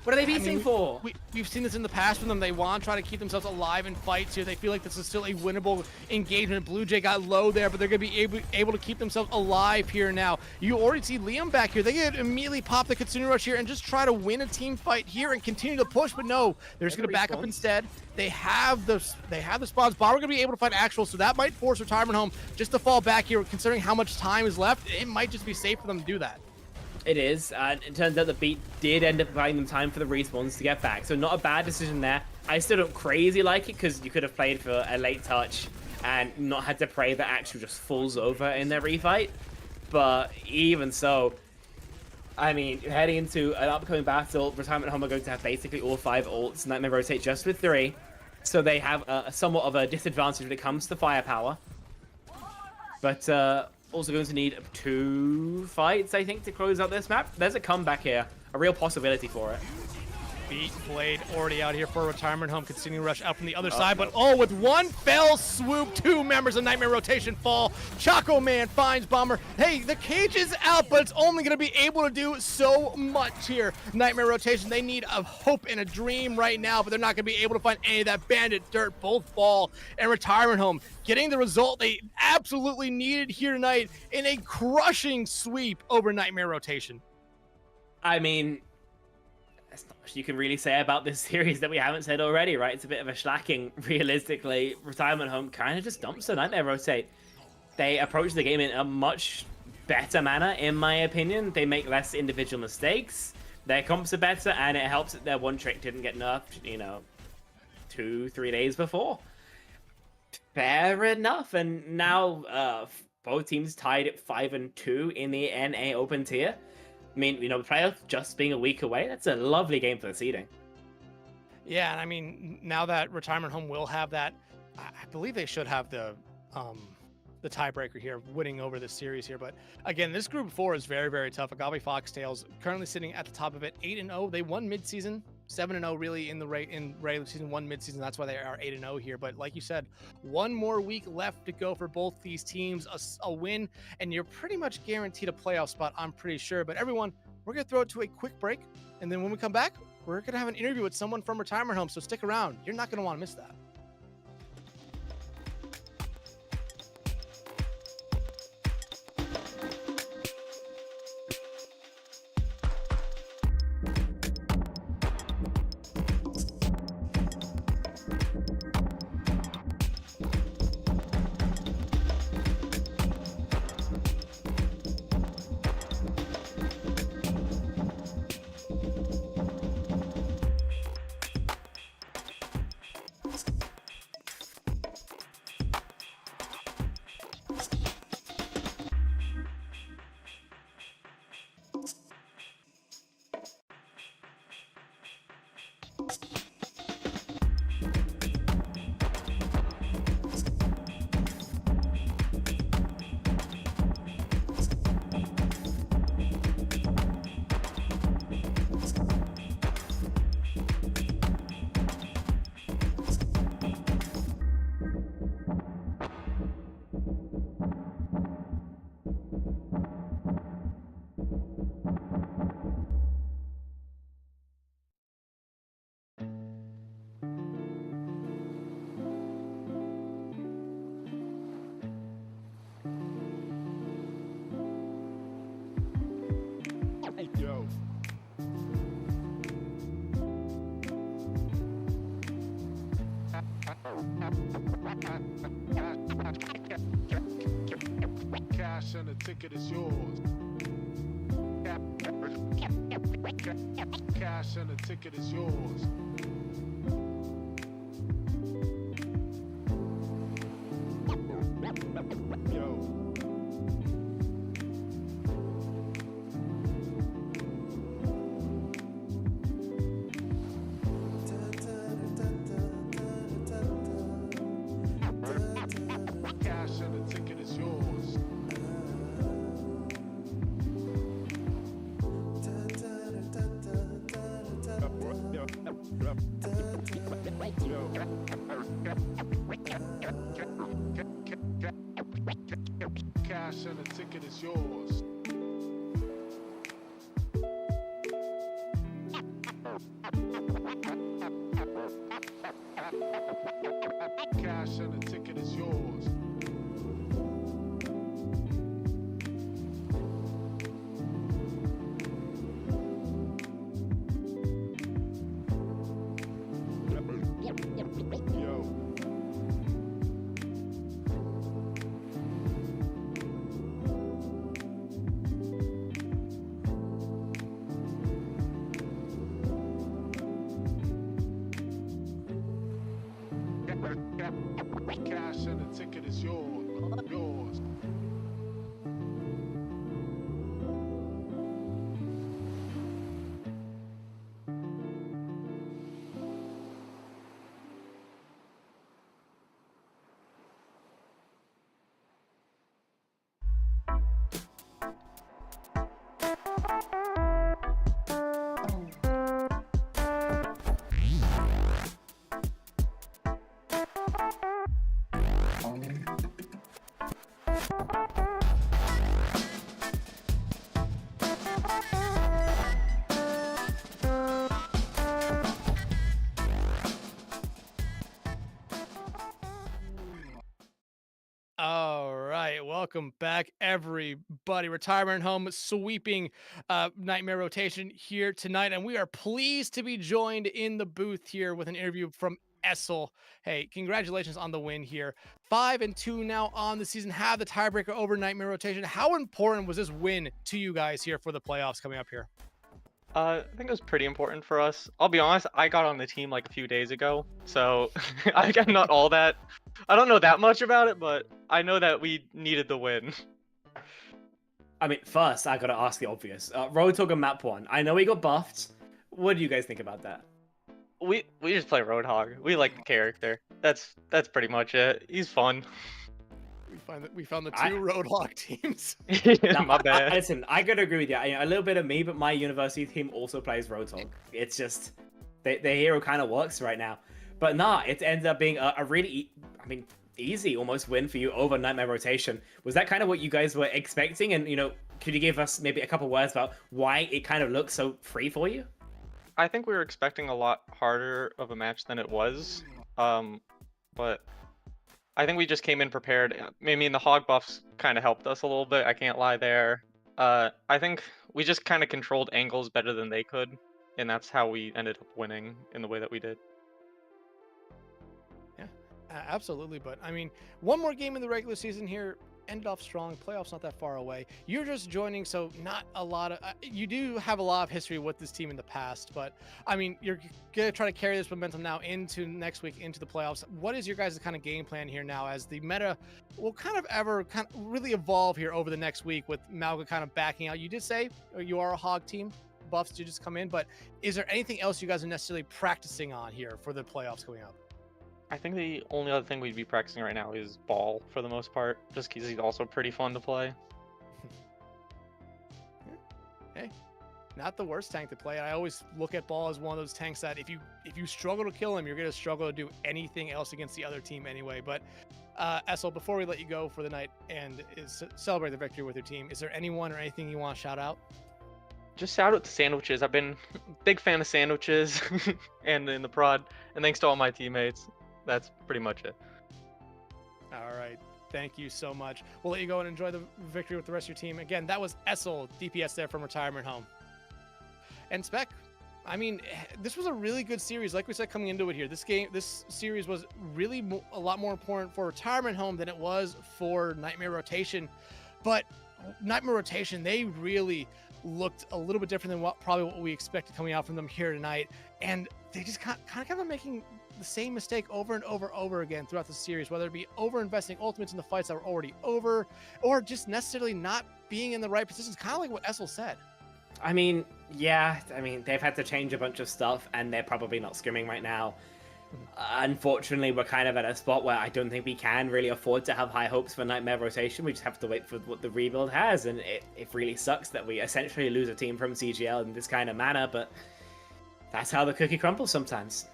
What are they beating for? We've seen this in the past from them. They want to try to keep themselves alive in fights here. They feel like this is still a winnable engagement. Blue Jay got low there, but they're going to be able to keep themselves alive here now. You already see Liam back here. They can immediately pop the Kitsune Rush here and just try to win a team fight here and continue to push, but no, they're just going to back up instead. They have the spawns. Bomber going to be able to find Actual, so that might force Retirement home just to fall back here. Considering how much time is left, it might just be safe for them to do that. It is, and it turns out the beat did end up providing them time for the respawns to get back, so not a bad decision there. I still don't crazy like it, because you could have played for a late touch and not had to pray that Actual just falls over in their refight, but even so, I mean, heading into an upcoming battle, Retirement Home are going to have basically all 5 ults, Nightmare rotate just with 3, so they have somewhat of a disadvantage when it comes to firepower, but also going to need 2 fights, I think, to close out this map. There's a comeback here, a real possibility for it. Beat Blade already out here for Retirement Home. Continuing rush out from the other side, but oh, with one fell swoop, 2 members of Nightmare rotation fall. Choco Man finds Bomber. Hey, the cage is out, but it's only going to be able to do so much here. Nightmare rotation, they need a hope and a dream right now, but they're not going to be able to find any of that bandit dirt. Both fall, and Retirement Home getting the result they absolutely needed here tonight in a crushing sweep over Nightmare rotation. I mean, there's not much you can really say about this series that we haven't said already, right? It's a bit of a slacking, realistically. Retirement Home kind of just dumps the Nightmare rotate. They approach the game in a much better manner, in my opinion. They make less individual mistakes. Their comps are better, and it helps that their one trick didn't get nerfed, you know, 2-3 days before. Fair enough. And now both teams tied at 5-2 in the NA Open tier. I mean, you know, playoffs just being a week away, that's a lovely game for the seeding. Yeah, and I mean, now that Retirement Home will have that, I believe they should have the tiebreaker here, winning over this series here. But again, this group 4 is very, very tough. Agave Foxtails currently sitting at the top of it, 8-0. They won mid-season, 7-0 really in regular season, 1 mid-season. That's why they are 8-0 here. But like you said, 1 more week left to go for both these teams. A win, and you're pretty much guaranteed a playoff spot, I'm pretty sure. But everyone, we're going to throw it to a quick break. And then when we come back, we're going to have an interview with someone from Retirement Home. So stick around. You're not going to want to miss that. Yo. Cash and the ticket is yours. Cash and the ticket is yours. Yo. Cash and a ticket is yours. Cash and a ticket is yours. Yo. Cash and the ticket is yours. Yours. All right, welcome back, everybody. Retirement Home sweeping Nightmare rotation here tonight, and we are pleased to be joined in the booth here with an interview from Essel. Hey, congratulations on the win here. 5-2 now on the season. Have the tiebreaker over Nightmare rotation. How important was this win to you guys here for the playoffs coming up here? I think it was pretty important for us. I'll be honest, I got on the team like a few days ago, so I'm not all that. I don't know that much about it, but I know that we needed the win. I mean, first, I gotta ask the obvious. Roadhog and Map 1. I know we got buffed. What do you guys think about that? We just play Roadhog. We like the character. That's pretty much it. He's fun. We found the two Roadhog teams. My bad. Listen, I gotta agree with you. A little bit of me, but my university team also plays Roadhog. It's just, the hero kind of works right now. But nah, it ended up being a really, easy almost win for you over Nightmare rotation. Was that kind of what you guys were expecting? And, could you give us maybe a couple words about why it kind of looked so free for you? I think we were expecting a lot harder of a match than it was. But I think we just came in prepared. The hog buffs kind of helped us a little bit. I can't lie there. I think we just kind of controlled angles better than they could, and that's how we ended up winning in the way that we did. Yeah, absolutely. But one more game in the regular season here. Ended off strong. Playoffs not that far away. You're just joining, so not a lot of. You do have a lot of history with this team in the past, but you're gonna try to carry this momentum now into next week, into the playoffs. What is your guys' kind of game plan here now, as the meta will kind of really evolve here over the next week with Malga kind of backing out? You did say you are a hog team. Buffs do just come in, but is there anything else you guys are necessarily practicing on here for the playoffs coming up? I think the only other thing we'd be practicing right now is Ball for the most part, just because he's also pretty fun to play. Hey, not the worst tank to play. I always look at Ball as one of those tanks that if you struggle to kill him, you're going to struggle to do anything else against the other team anyway. But Essel, before we let you go for the night and celebrate the victory with your team, is there anyone or anything you want to shout out? Just shout out to sandwiches. I've been a big fan of sandwiches and in the prod, and thanks to all my teammates. That's pretty much it. All right. Thank you so much. We'll let you go and enjoy the victory with the rest of your team. Again, that was Essel, DPS there from Retirement Home. And Spec, this was a really good series. Like we said coming into it here, this series was really a lot more important for Retirement Home than it was for Nightmare Rotation. But Nightmare Rotation, they really looked a little bit different than what we expected coming out from them here tonight. And they just kind of kept making the same mistake over and over again throughout the series, whether it be over-investing ultimates in the fights that were already over, or just necessarily not being in the right positions, kind of like what Essel said. They've had to change a bunch of stuff, and they're probably not scrimming right now. Unfortunately, we're kind of at a spot where I don't think we can really afford to have high hopes for Nightmare Rotation. We just have to wait for what the rebuild has, and it really sucks that we essentially lose a team from CGL in this kind of manner, but that's how the cookie crumbles sometimes.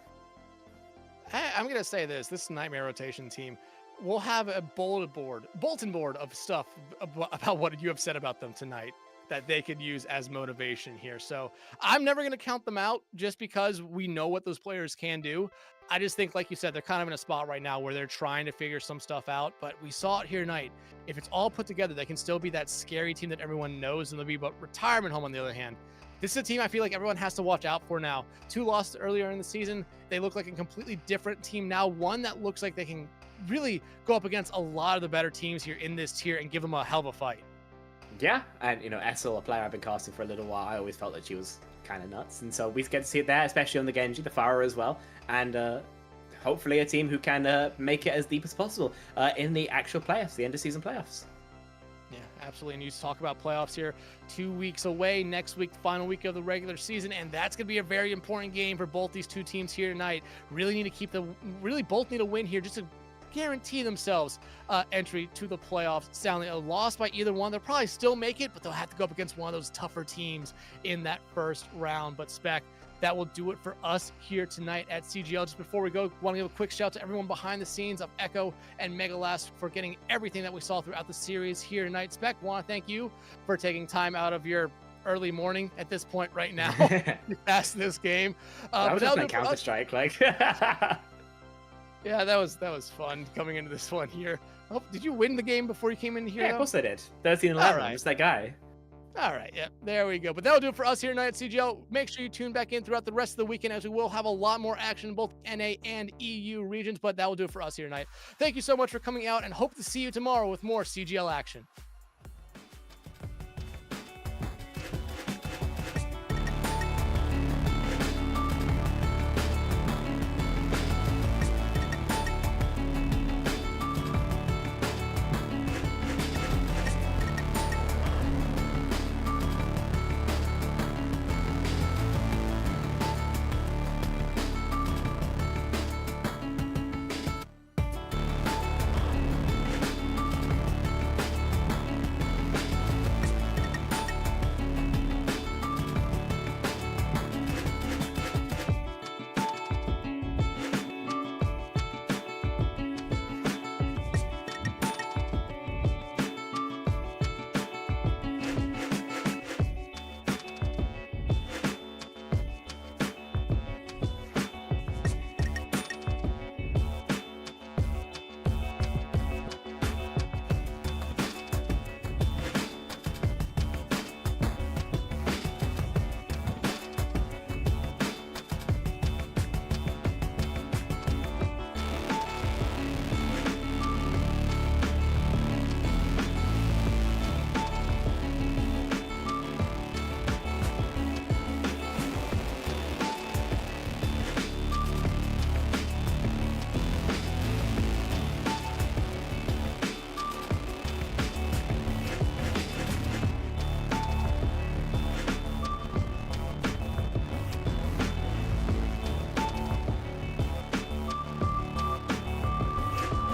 I'm gonna say this Nightmare rotation team will have a bulletin board of stuff about what you have said about them tonight that they could use as motivation here. So I'm never gonna count them out just because we know what those players can do. I just think, like you said, they're kind of in a spot right now where they're trying to figure some stuff out, but we saw it here tonight. If it's all put together, they can still be that scary team that everyone knows, and they'll be. But Retirement Home, on the other hand, this is a team I feel like everyone has to watch out for now. 2 losses earlier in the season. They look like a completely different team now. One that looks like they can really go up against a lot of the better teams here in this tier and give them a hell of a fight. Yeah, and Essel, a player I've been casting for a little while, I always felt that she was kind of nuts, and so we get to see it there, especially on the Genji, the Pharah as well, and hopefully a team who can make it as deep as possible in the actual playoffs, the end of season playoffs. Yeah, absolutely. And you talk about playoffs here, 2 weeks away. Next week, final week of the regular season, and that's going to be a very important game for both these two teams here tonight. Really both need a win here just to guarantee themselves entry to the playoffs. Sounding a loss by either one, they'll probably still make it, but they'll have to go up against one of those tougher teams in that first round. But Spec, that will do it for us here tonight at CGL. Just before we go, want to give a quick shout to everyone behind the scenes of Echo and Megalast for getting everything that we saw throughout the series here tonight. Spec, want to thank you for taking time out of your early morning at this point right now to pass this game. I was just playing Counter-Strike, like. Yeah, that was fun coming into this one here. Oh, did you win the game before you came in here? Yeah, though? of course I did. 13-11, Alright. I'm just that guy. All right, yeah, there we go. But that'll do it for us here tonight at CGL. Make sure you tune back in throughout the rest of the weekend, as we will have a lot more action in both NA and EU regions. But that will do it for us here tonight. Thank you so much for coming out, and hope to see you tomorrow with more CGL action.